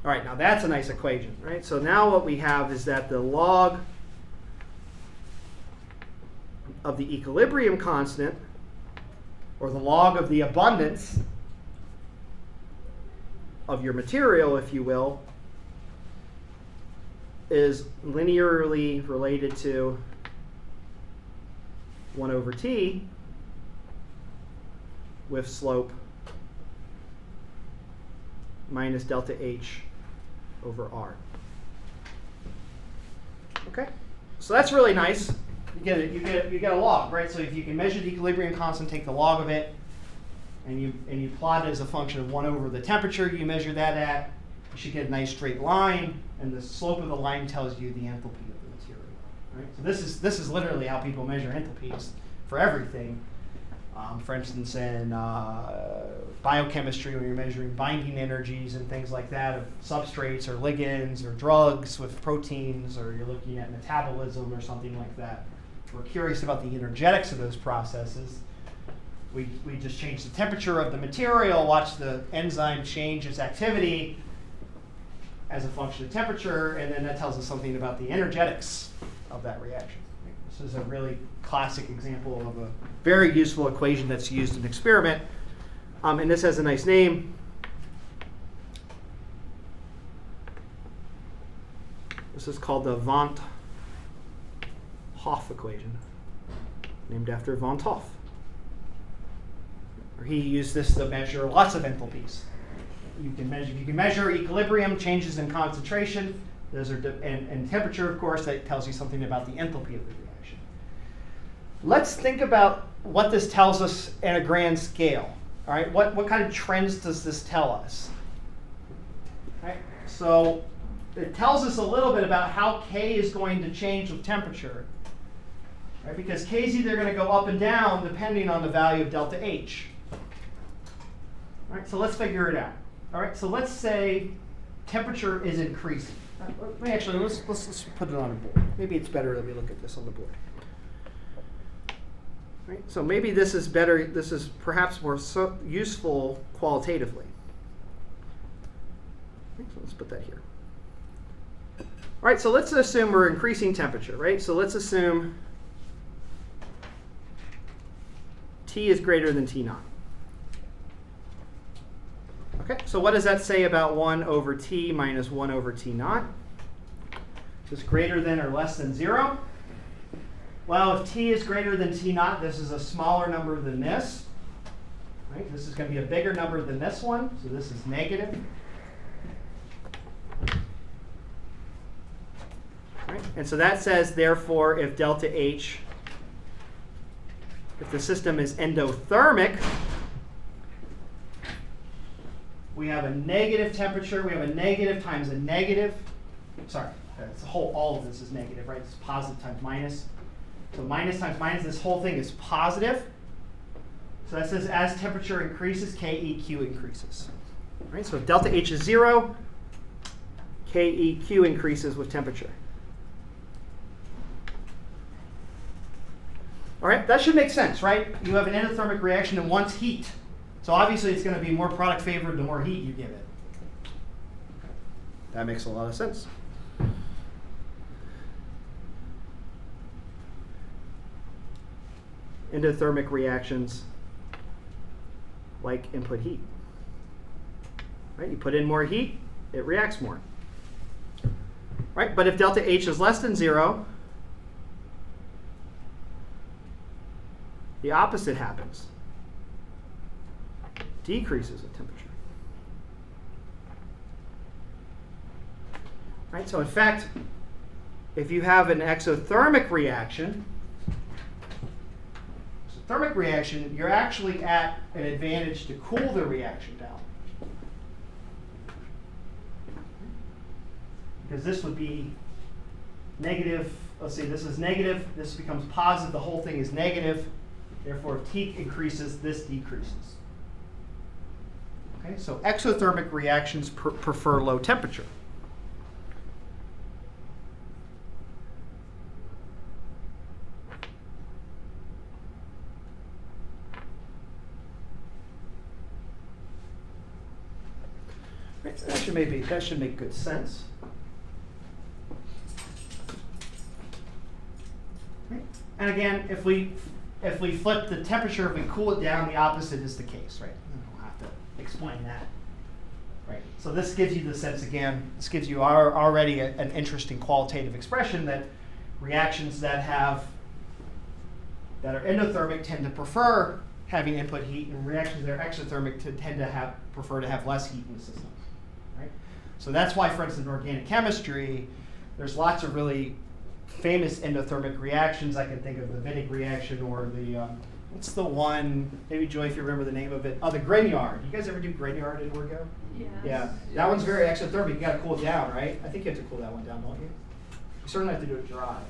All right, now that's a nice equation, right? So now what we have is that the log of the equilibrium constant, or the log of the abundance of your material, if you will, is linearly related to 1 over T with slope minus delta H over R. Okay, so that's really nice. You get a log, right? So if you can measure the equilibrium constant, take the log of it, and you plot it as a function of 1 over the temperature you measure that at, you should get a nice straight line, and the slope of the line tells you the enthalpy of the material. Right? So this is literally how people measure enthalpies for everything. For instance, in biochemistry, when you're measuring binding energies and things like that of substrates or ligands or drugs with proteins, or you're looking at metabolism or something like that. We're curious about the energetics of those processes. We just change the temperature of the material, watch the enzyme change its activity as a function of temperature, and then that tells us something about the energetics of that reaction. This is a really classic example of a very useful equation that's used in experiment. And this has a nice name. This is called the Van't Hoff equation, named after Van't Hoff. He used this to measure lots of enthalpies. You can measure equilibrium, changes in concentration, those are and temperature, of course. That tells you something about the enthalpy of the reaction. Let's think about what this tells us at a grand scale. All right, what kind of trends does this tell us? All right, so it tells us a little bit about how K is going to change with temperature. Right, because K is either going to go up and down depending on the value of delta H. All right, so let's figure it out. All right, so let's say temperature is increasing. Let's put it on a board. Maybe it's better that we look at this on the board. Right? So maybe this is better, this is perhaps more useful qualitatively. Okay, so let's put that here. All right, so let's assume we're increasing temperature, right? So let's assume T is greater than T naught. Okay, so what does that say about 1 over T minus 1 over T naught? Is greater than or less than 0? Well, if T is greater than T naught, this is a smaller number than this. Right? This is going to be a bigger number than this one, so this is negative. Right? And so that says, therefore, if delta H, if the system is endothermic, we have a negative temperature. We have a negative times a negative. Sorry, it's the whole, all of this is negative, right? It's positive times minus. So minus times minus, this whole thing is positive. So that says as temperature increases, KEQ increases. Right? So if delta H is 0, KEQ increases with temperature. All right, that should make sense, right? You have an endothermic reaction and wants heat. So obviously it's going to be more product favored the more heat you give it. That makes a lot of sense. Endothermic reactions like input heat. Right? You put in more heat, it reacts more. Right? But if delta H is less than 0, the opposite happens. Decreases with temperature. Right? So in fact, if you have an exothermic reaction, you're actually at an advantage to cool the reaction down. Because this would be negative. Let's see, this is negative. This becomes positive. The whole thing is negative. Therefore, if T increases, this decreases. Okay, so exothermic reactions prefer low temperature. That should make good sense. Right. And again, if we flip the temperature, if we cool it down, the opposite is the case, right? I don't have to explain that. Right. So this gives you the sense again. This gives you already an interesting qualitative expression that reactions that are endothermic tend to prefer having input heat, and reactions that are exothermic tend to prefer to have less heat in the system. Right? So that's why, for instance, in organic chemistry, there's lots of really famous endothermic reactions. I can think of the Wittig reaction or the, what's the one, maybe Joy, if you remember the name of it, the Grignard. You guys ever do Grignard in Orgo? Yes. Yeah. That one's very exothermic. You got to cool it down, right? I think you have to cool that one down, don't you? You certainly have to do it dry.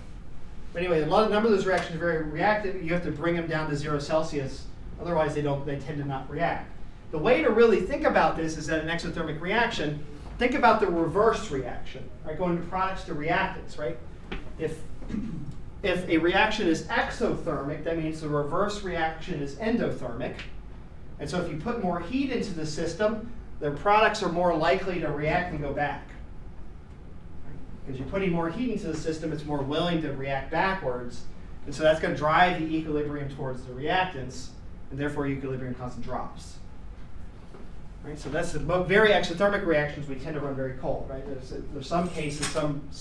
But anyway, a number of those reactions are very reactive. You have to bring them down to 0 Celsius. Otherwise, they tend to not react. The way to really think about this is that an exothermic reaction, think about the reverse reaction, right? Going from products to reactants, right? If a reaction is exothermic, that means the reverse reaction is endothermic. And so if you put more heat into the system, the products are more likely to react and go back. Because you're putting more heat into the system, it's more willing to react backwards. And so that's going to drive the equilibrium towards the reactants, and therefore equilibrium constant drops. Right? So that's the very exothermic reactions we tend to run very cold. Right? There's some cases,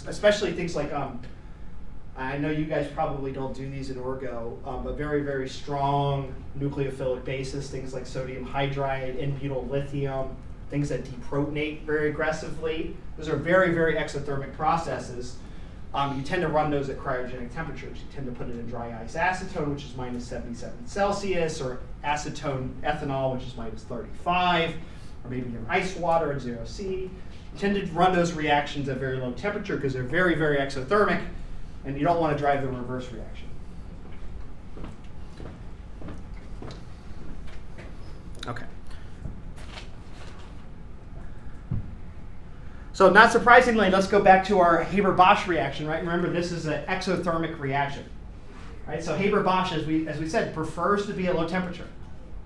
especially things like, I know you guys probably don't do these in Orgo, but very, very strong nucleophilic bases, things like sodium hydride, N-butyl lithium, things that deprotonate very aggressively. Those are very, very exothermic processes. You tend to run those at cryogenic temperatures. You tend to put it in dry ice acetone, which is minus 77 Celsius, or acetone ethanol, which is minus 35, or maybe in ice water at 0 C. You tend to run those reactions at very low temperature because they're very, very exothermic, and you don't want to drive the reverse reaction. Okay. So not surprisingly, let's go back to our Haber-Bosch reaction, right? Remember, this is an exothermic reaction. Right? So Haber-Bosch, as we said, prefers to be at low temperature.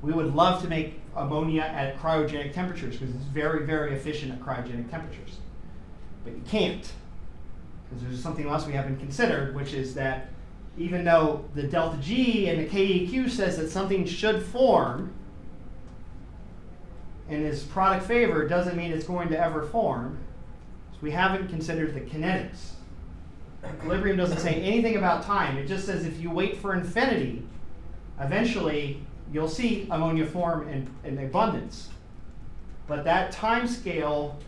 We would love to make ammonia at cryogenic temperatures because it's very, very efficient at cryogenic temperatures. But you can't, because there's something else we haven't considered, which is that even though the delta G and the KEQ says that something should form and is product favored, doesn't mean it's going to ever form. So we haven't considered the kinetics. Equilibrium doesn't say anything about time. It just says if you wait for infinity, eventually you'll see ammonia form in abundance. But that time scale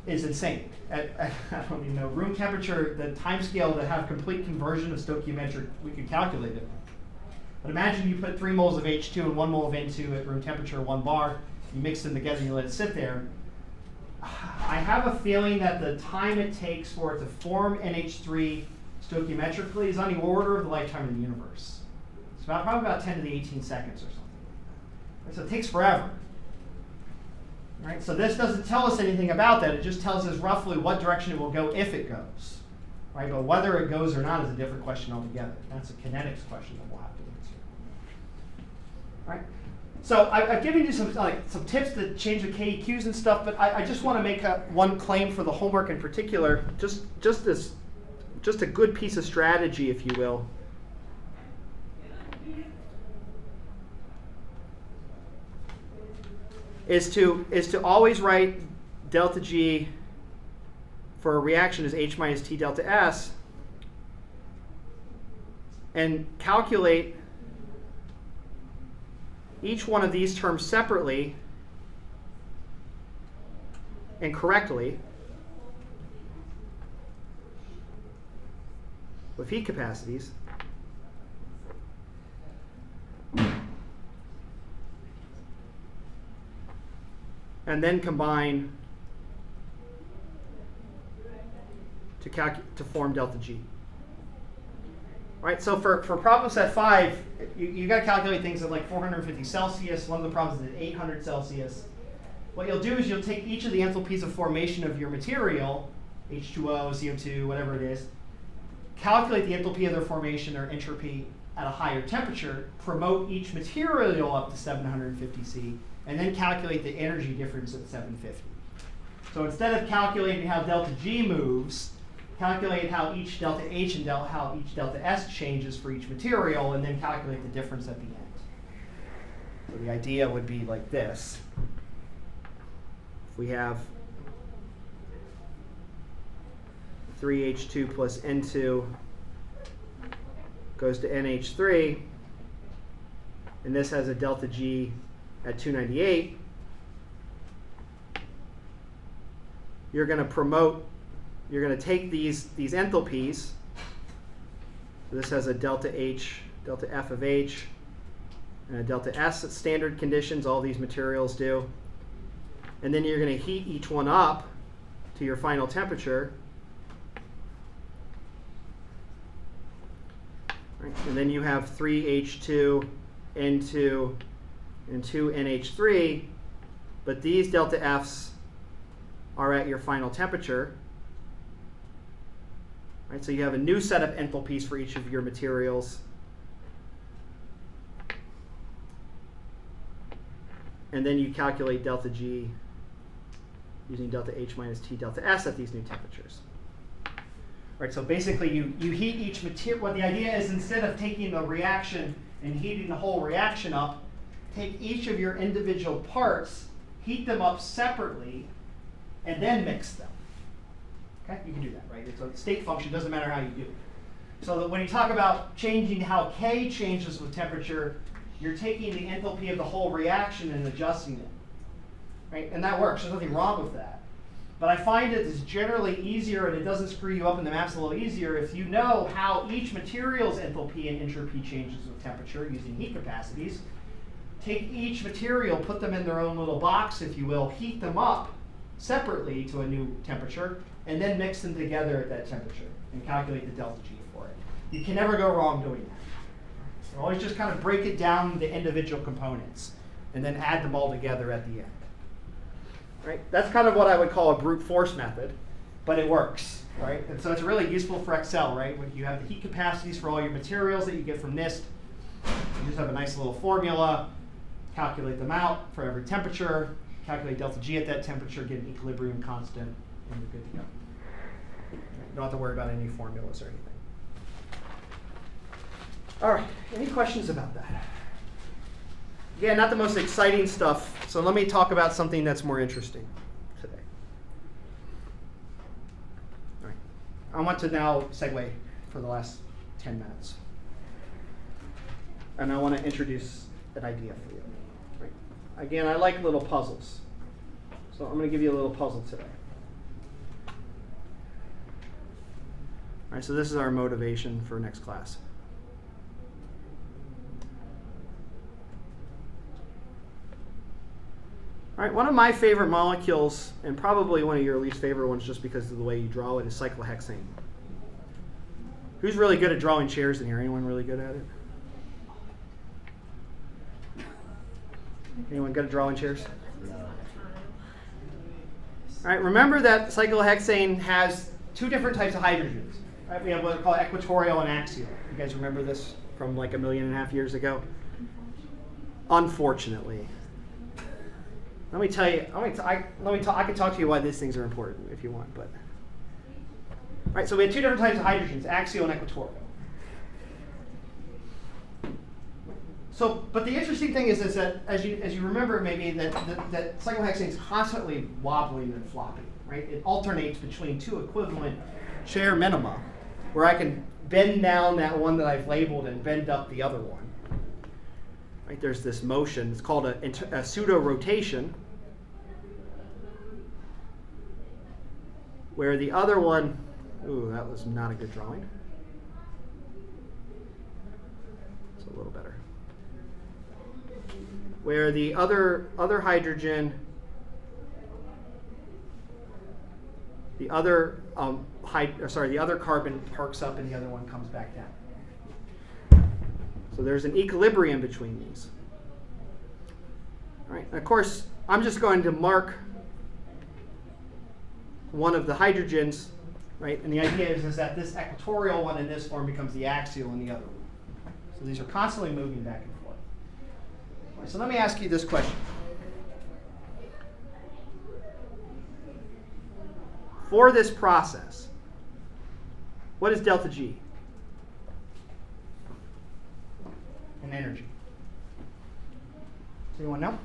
is insane. At I don't even know, room temperature, the time scale to have complete conversion of stoichiometric, we could calculate it. But imagine you put 3 moles of H2 and 1 mole of N2 at room temperature, 1 bar, you mix them together and you let it sit there. I have a feeling that the time it takes for it to form NH3 stoichiometrically is on the order of the lifetime of the universe. It's probably about 10 to the 18 seconds or something. Right? So it takes forever. Right? So this doesn't tell us anything about that. It just tells us roughly what direction it will go if it goes. Right? But whether it goes or not is a different question altogether. That's a kinetics question that we'll have to answer. Right? So I've given you some tips to change the KEQs and stuff, but I just want to make one claim for the homework in particular, just a good piece of strategy, if you will. Is to always write delta G for a reaction as H minus T delta S and calculate each one of these terms separately and correctly with heat capacities. And then combine to form delta G. Right, so for problem set 5, you got to calculate things at like 450 Celsius. One of the problems is at 800 Celsius. What you'll do is you'll take each of the enthalpies of formation of your material, H2O, CO2, whatever it is, calculate the enthalpy of their formation or entropy at a higher temperature, promote each material up to 750 C, and then calculate the energy difference at 750. So instead of calculating how delta G moves, calculate how each delta H and how each delta S changes for each material, and then calculate the difference at the end. So the idea would be like this. If we have 3H2 plus N2 goes to NH3, and this has a delta G at 298, you're going to take these enthalpies. This has a delta H, delta F of H, and a delta S at standard conditions. All these materials do. And then you're going to heat each one up to your final temperature. Right. And then you have 3H2, N2, and 2NH3. But these delta Fs are at your final temperature. Right, so you have a new set of enthalpies for each of your materials. And then you calculate delta G using delta H minus T delta S at these new temperatures. Right, so basically you heat each material. What the idea is, instead of taking the reaction and heating the whole reaction up, take each of your individual parts, heat them up separately, and then mix them. Okay, you can do that, right? It's a state function, doesn't matter how you do it. So that when you talk about changing how K changes with temperature, you're taking the enthalpy of the whole reaction and adjusting it. Right? And that works, there's nothing wrong with that. But I find it is generally easier, and it doesn't screw you up, and the math's a little easier if you know how each material's enthalpy and entropy changes with temperature using heat capacities. Take each material, put them in their own little box, if you will, heat them up separately to a new temperature, and then mix them together at that temperature and calculate the delta G for it. You can never go wrong doing that. So always just kind of break it down the individual components and then add them all together at the end. Right? That's kind of what I would call a brute force method. but it works, right? And so it's really useful for Excel, right? When you have the heat capacities for all your materials that you get from NIST, you just have a nice little formula, calculate them out for every temperature, calculate delta G at that temperature, get an equilibrium constant, and you're good to go. You don't have to worry about any formulas or anything. All right, any questions about that? Again, not the most exciting stuff, so let me talk about something that's more interesting today. All right, I want to now segue for the last 10 minutes. And I want to introduce an idea for you. Right. Again, I like little puzzles, so I'm going to give you a little puzzle today. All right, so this is our motivation for next class. All right, one of my favorite molecules, and probably one of your least favorite ones just because of the way you draw it, is cyclohexane. Who's really good at drawing chairs in here? Anyone really good at it? Anyone good at drawing chairs? No. All right, remember that cyclohexane has two different types of hydrogens. Right? We have what we call equatorial and axial. You guys remember this from like 1.5 million years ago? Unfortunately. Let me tell you, I can talk to you why these things are important if you want. But all right, so we have two different types of hydrogens, axial and equatorial. So, but the interesting thing is that as you remember maybe that cyclohexane is constantly wobbling and flopping, right? It alternates between two equivalent chair minima, where I can bend down that one that I've labeled and bend up the other one. Right, there's this motion. It's called a pseudo-rotation, where the other one, ooh, that was not a good drawing. It's a little better. Where the other hydrogen, the other carbon perks up and the other one comes back down. So there's an equilibrium between these. All right. And of course, I'm just going to mark one of the hydrogens, right? And the idea is that this equatorial one in this form becomes the axial in the other one. So these are constantly moving back and forth. All right, so let me ask you this question. For this process, what is delta G? In energy. Does anyone know?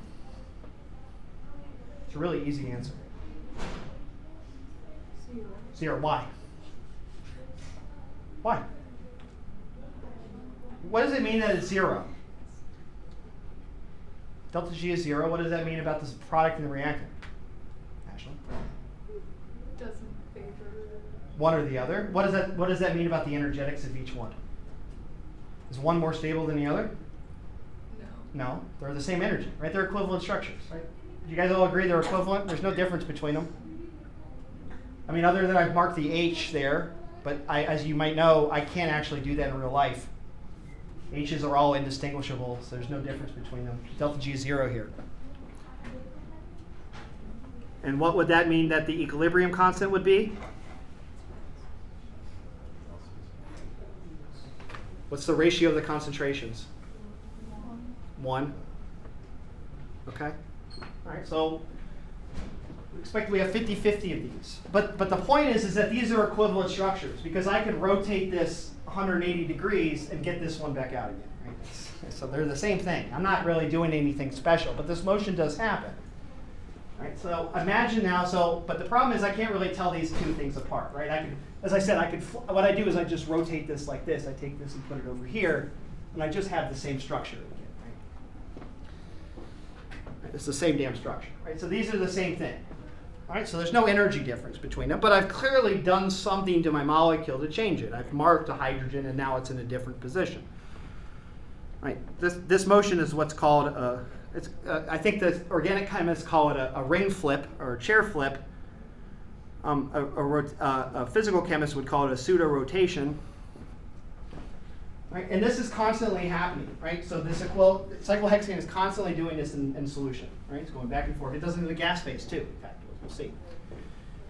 It's a really easy answer. 0. Why? Why? What does it mean that it's 0? Delta G is 0. What does that mean about this product in the reactant? Ashley? Doesn't favor one or the other. What does that mean about the energetics of each one? Is one more stable than the other? No. No, they're the same energy, right? They're equivalent structures, right? Do you guys all agree they're equivalent? There's no difference between them. I mean, other than I've marked the H there, but as you might know, I can't actually do that in real life. H's are all indistinguishable, so there's no difference between them. Delta G is 0 here. And what would that mean that the equilibrium constant would be? What's the ratio of the concentrations? 1. Okay. All right, so we expect we have 50-50 of these. But the point is that these are equivalent structures because I could rotate this 180 degrees and get this one back out again. Right? So they're the same thing. I'm not really doing anything special, but this motion does happen. All right, so imagine now, but the problem is I can't really tell these two things apart, right? As I said, what I do is I just rotate this like this. I take this and put it over here, and I just have the same structure again, right? It's the same damn structure, right? So these are the same thing. All right, so there's no energy difference between them, but I've clearly done something to my molecule to change it. I've marked a hydrogen, and now it's in a different position. Right? This motion is what's called I think the organic chemists call it a ring flip or a chair flip. A physical chemist would call it a pseudo-rotation. Right? And this is constantly happening, right? So this cyclohexane is constantly doing this in solution, right? It's going back and forth. It does it in the gas phase too, in fact, we'll see.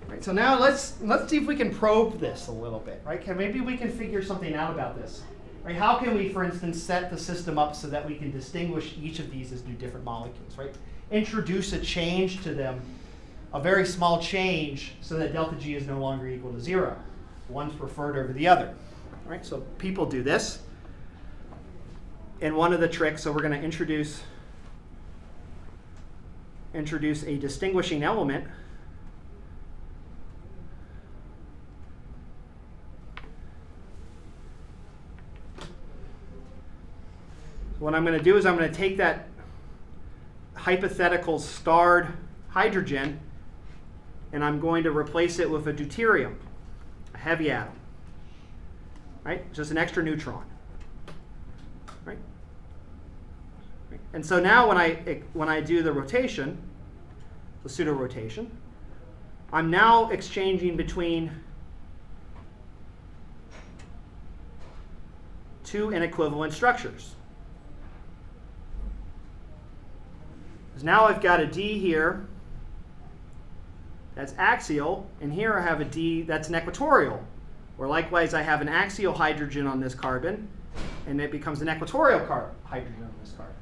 Right, so now let's see if we can probe this a little bit, right? Maybe we can figure something out about this. Right? How can we, for instance, set the system up so that we can distinguish each of these as two different molecules, right? Introduce a change to them, a very small change, so that delta G is no longer equal to 0. One's preferred over the other. Right? So people do this. And one of the tricks, so we're going to introduce a distinguishing element. What I'm going to do is I'm going to take that hypothetical starred hydrogen and I'm going to replace it with a deuterium, a heavy atom. Right? Just an extra neutron. Right? And so now when I do the rotation, the pseudo-rotation, I'm now exchanging between two inequivalent structures. Because now I've got a D here that's axial, and here I have a D that's an equatorial. Or likewise, I have an axial hydrogen on this carbon, and it becomes an equatorial hydrogen on this carbon.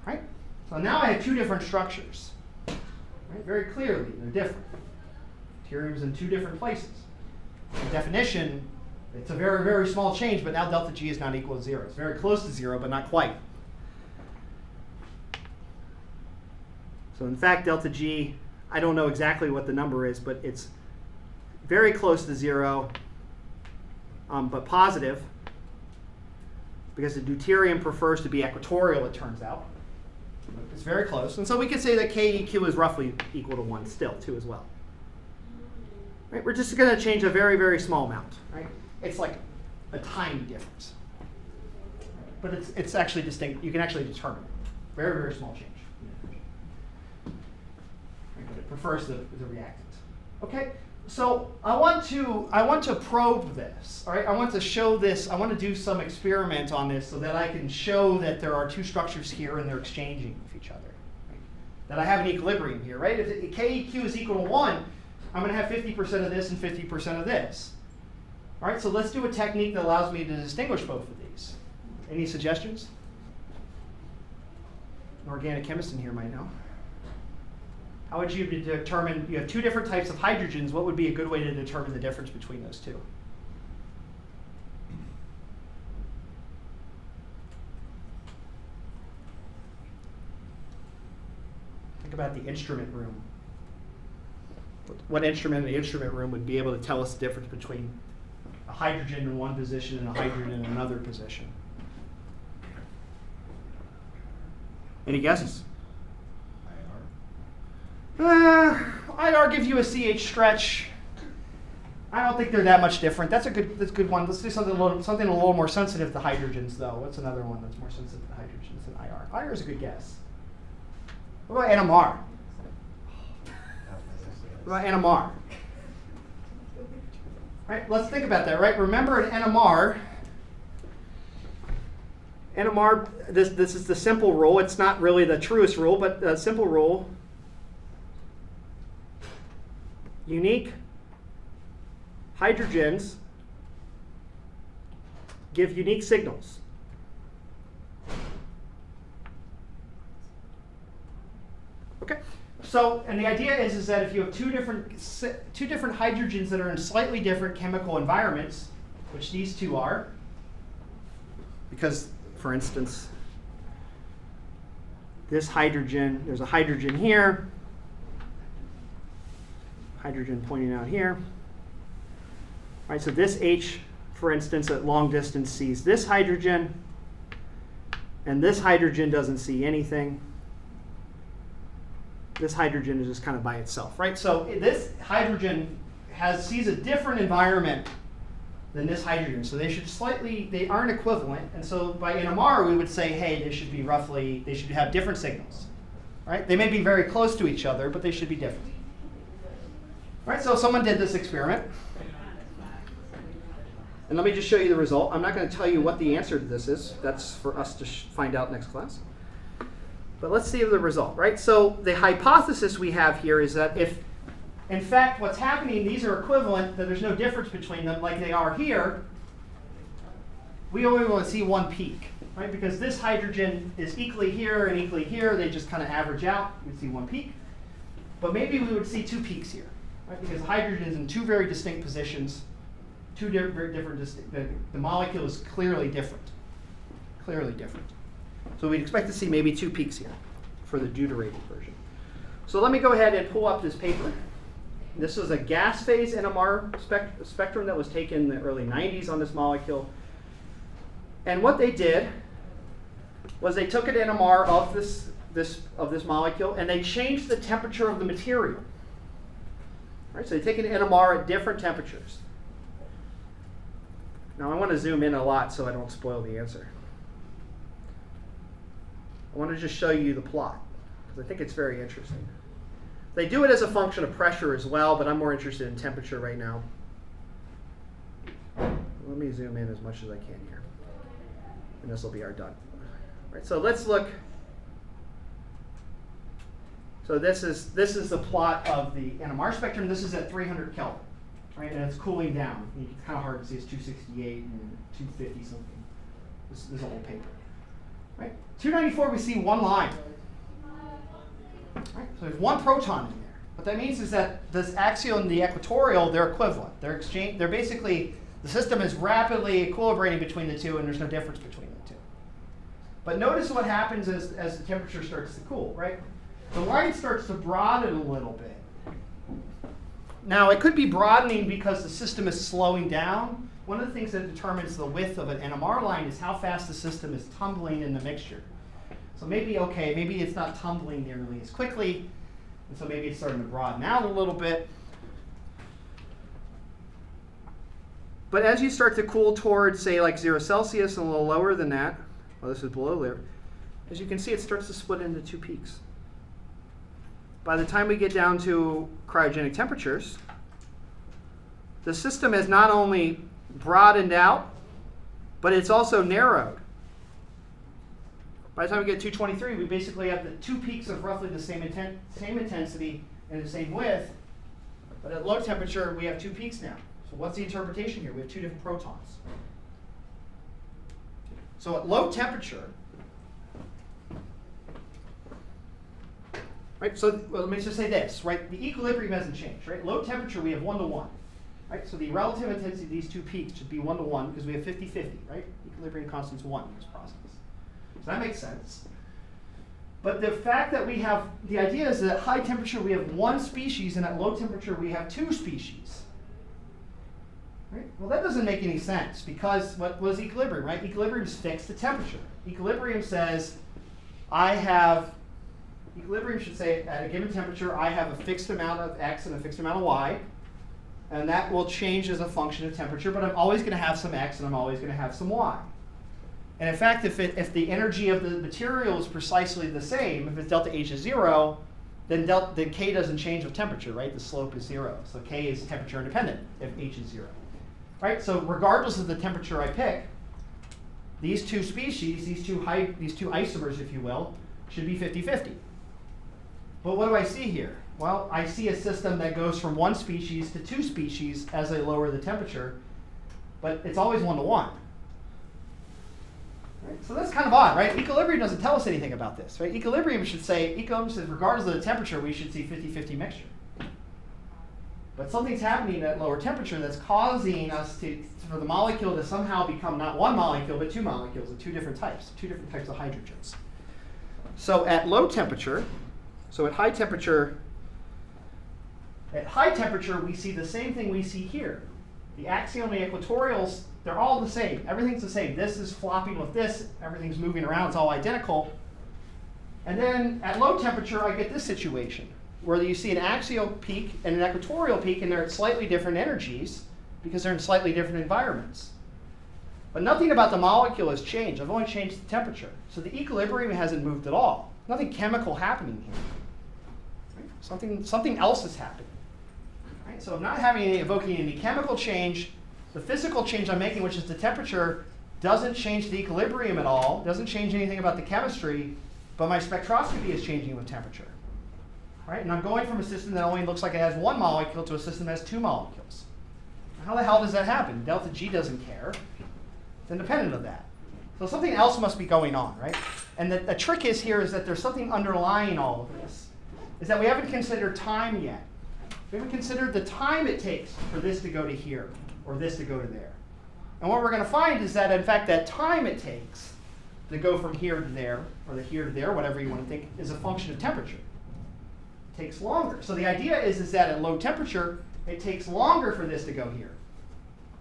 Right? So now I have two different structures. Right? Very clearly, they're different. Deuterium's in two different places. By definition, it's a very, very small change, but now delta G is not equal to 0. It's very close to 0, but not quite. So in fact, delta G, I don't know exactly what the number is, but it's very close to 0, but positive, because the deuterium prefers to be equatorial, it turns out. It's very close. And so we could say that KEQ is roughly equal to 1 still, too, as well. Right? We're just going to change a very, very small amount. Right? It's like a tiny difference. But it's actually distinct. You can actually determine it. Very, very small change. Right? But it prefers the reactant. Okay? So I want to probe this. All right? I want to show this. I want to do some experiment on this so that I can show that there are two structures here and they're exchanging with each other. Right? That I have an equilibrium here. Right? If KEQ is equal to 1, I'm going to have 50% of this and 50% of this. All right? So let's do a technique that allows me to distinguish both of these. Any suggestions? An organic chemist in here might know. How would you determine, you have two different types of hydrogens, what would be a good way to determine the difference between those two? Think about the instrument room. What instrument in the instrument room would be able to tell us the difference between a hydrogen in one position and a hydrogen in another position? Any guesses? IR gives you a CH stretch. I don't think they're that much different. That's a good one. Let's do something a little more sensitive to hydrogens, though. What's another one that's more sensitive to hydrogens than IR? IR is a good guess. What about NMR? What about NMR? Right, let's think about that, right? Remember an NMR, this is the simple rule. It's not really the truest rule, but the simple rule. Unique hydrogens give unique signals. Okay. So, and the idea is that if you have two different hydrogens that are in slightly different chemical environments, which these two are, because, for instance, this hydrogen, there's a hydrogen here, hydrogen pointing out here. Right, so this H, for instance, at long distance sees this hydrogen, and this hydrogen doesn't see anything. This hydrogen is just kind of by itself, right? So this hydrogen sees a different environment than this hydrogen. So they aren't equivalent. And so by NMR, we would say, hey, they should have different signals, right? They may be very close to each other, but they should be different. Right, so someone did this experiment. And let me just show you the result. I'm not going to tell you what the answer to this is. That's for us to find out next class. But let's see the result, right? So the hypothesis we have here is that if In fact, what's happening, these are equivalent, that there's no difference between them like they are here. We only want to see one peak, right? Because this hydrogen is equally here and equally here. They just kind of average out. We'd see one peak. But maybe we would see two peaks here, right? Because hydrogen is in two very distinct positions, two very different, the molecule is clearly different. Clearly different. So we'd expect to see maybe two peaks here for the deuterated version. So let me go ahead and pull up this paper. This was a gas phase NMR spectrum that was taken in the early 90s on this molecule. And what they did was they took an NMR of this molecule and they changed the temperature of the material. Right, so they take an NMR at different temperatures. Now I want to zoom in a lot so I don't spoil the answer. I want to just show you the plot because I think it's very interesting. They do it as a function of pressure as well, but I'm more interested in temperature right now. Let me zoom in as much as I can here. And this will be our done. Right, so let's look. So this is the plot of the NMR spectrum. This is at 300 Kelvin, right? And it's cooling down. It's kind of hard to see. It's 268 and 250 something. This is a whole paper. Right? 294, we see one line. Right? So there's one proton in there. What that means is that this axial and the equatorial, they're equivalent. They're basically, the system is rapidly equilibrating between the two, and there's no difference between the two. But notice what happens as the temperature starts to cool, right? The line starts to broaden a little bit. Now, it could be broadening because the system is slowing down. One of the things that determines the width of an NMR line is how fast the system is tumbling in the mixture. So maybe it's not tumbling nearly as quickly, and so maybe it's starting to broaden out a little bit. But as you start to cool towards, say, like 0 Celsius and a little lower than that, well, this is below there, as you can see, it starts to split into two peaks. By the time we get down to cryogenic temperatures, the system has not only broadened out, but it's also narrowed. By the time we get 223, we basically have the two peaks of roughly the same intensity and the same width, but at low temperature, we have two peaks now. So what's the interpretation here? We have two different protons. So at low temperature, right? So let me just say this, right? The equilibrium hasn't changed, right? Low temperature, we have 1 to 1, right? So the relative intensity of these two peaks should be 1 to 1 because we have 50-50, right? Equilibrium constant's 1 in this process. So that makes sense. But the fact that we have, the idea is that at high temperature we have one species and at low temperature we have two species. Right? Well, that doesn't make any sense because what was equilibrium, right? Equilibrium is fixed to temperature. Equilibrium says equilibrium should say at a given temperature I have a fixed amount of X and a fixed amount of Y, and that will change as a function of temperature, but I'm always going to have some X and I'm always going to have some Y. And in fact, if the energy of the material is precisely the same, if it's delta H is 0, then K doesn't change with temperature, right? The slope is 0. So K is temperature independent if H is 0. Right? So regardless of the temperature I pick, these two species, these two isomers, if you will, should be 50-50. But what do I see here? Well, I see a system that goes from one species to two species as I lower the temperature, but it's always 1 to 1. Right? So that's kind of odd, right? Equilibrium doesn't tell us anything about this, right? Equilibrium says regardless of the temperature, we should see 50-50 mixture. But something's happening at lower temperature that's causing us for the molecule to somehow become not one molecule, but two molecules of two different types of hydrogens. So at low temperature, so at high temperature, we see the same thing we see here. The axial and the equatorials, they're all the same. Everything's the same. This is flopping with this. Everything's moving around. It's all identical. And then at low temperature, I get this situation where you see an axial peak and an equatorial peak, and they're at slightly different energies because they're in slightly different environments. But nothing about the molecule has changed. I've only changed the temperature. So the equilibrium hasn't moved at all. Nothing chemical happening here. Right? Something else is happening. Right? So I'm not evoking any chemical change. The physical change I'm making, which is the temperature, doesn't change the equilibrium at all, doesn't change anything about the chemistry, but my spectroscopy is changing with temperature. right? And I'm going from a system that only looks like it has one molecule to a system that has two molecules. How the hell does that happen? Delta G doesn't care. It's independent of that. So something else must be going on, right? And the trick is here is that there's something underlying all of this, is that we haven't considered time yet. We haven't considered the time it takes for this to go to here or this to go to there. And what we're going to find is that, in fact, that time it takes to go from here to there, or the here to there, whatever you want to think, is a function of temperature. It takes longer. So the idea is that at low temperature, it takes longer for this to go here.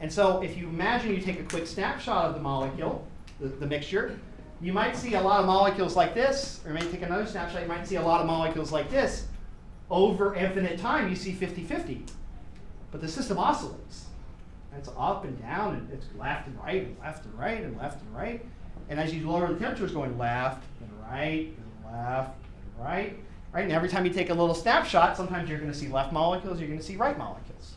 And so if you imagine you take a quick snapshot of the molecule, the mixture, you might see a lot of molecules like this, or you may take another snapshot, you might see a lot of molecules like this. Over infinite time, you see 50-50. But the system oscillates. And it's up and down, and it's left and right, and left and right, and left and right. And as you lower the temperature, it's going left and right, and left and right. Right? And every time you take a little snapshot, sometimes you're going to see left molecules, you're going to see right molecules.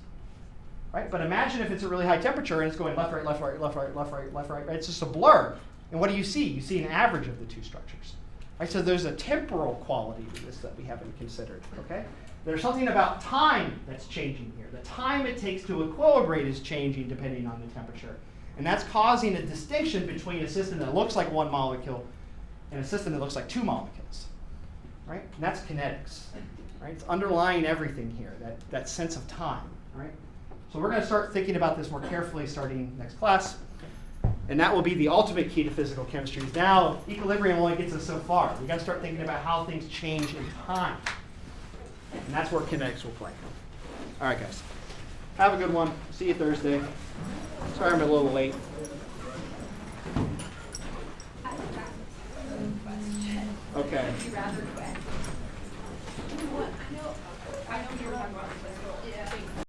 Right? But imagine if it's a really high temperature and it's going left, right, left, right, left, right, left, right, left, right, right. It's just a blur. And what do? You see an average of the two structures. Right? So there's a temporal quality to this that we haven't considered. Okay? There's something about time that's changing here. The time it takes to equilibrate is changing depending on the temperature. And that's causing a distinction between a system that looks like one molecule and a system that looks like two molecules. Right? And that's kinetics. Right? It's underlying everything here, that sense of time. Right? So we're going to start thinking about this more carefully starting next class. And that will be the ultimate key to physical chemistry. Now, equilibrium only gets us so far. We've got to start thinking about how things change in time. And that's where kinetics will play. All right, guys. Have a good one. See you Thursday. Sorry I'm a little late. I have a question. Okay. It'd be rather quick. I know you were talking about physical. Yeah.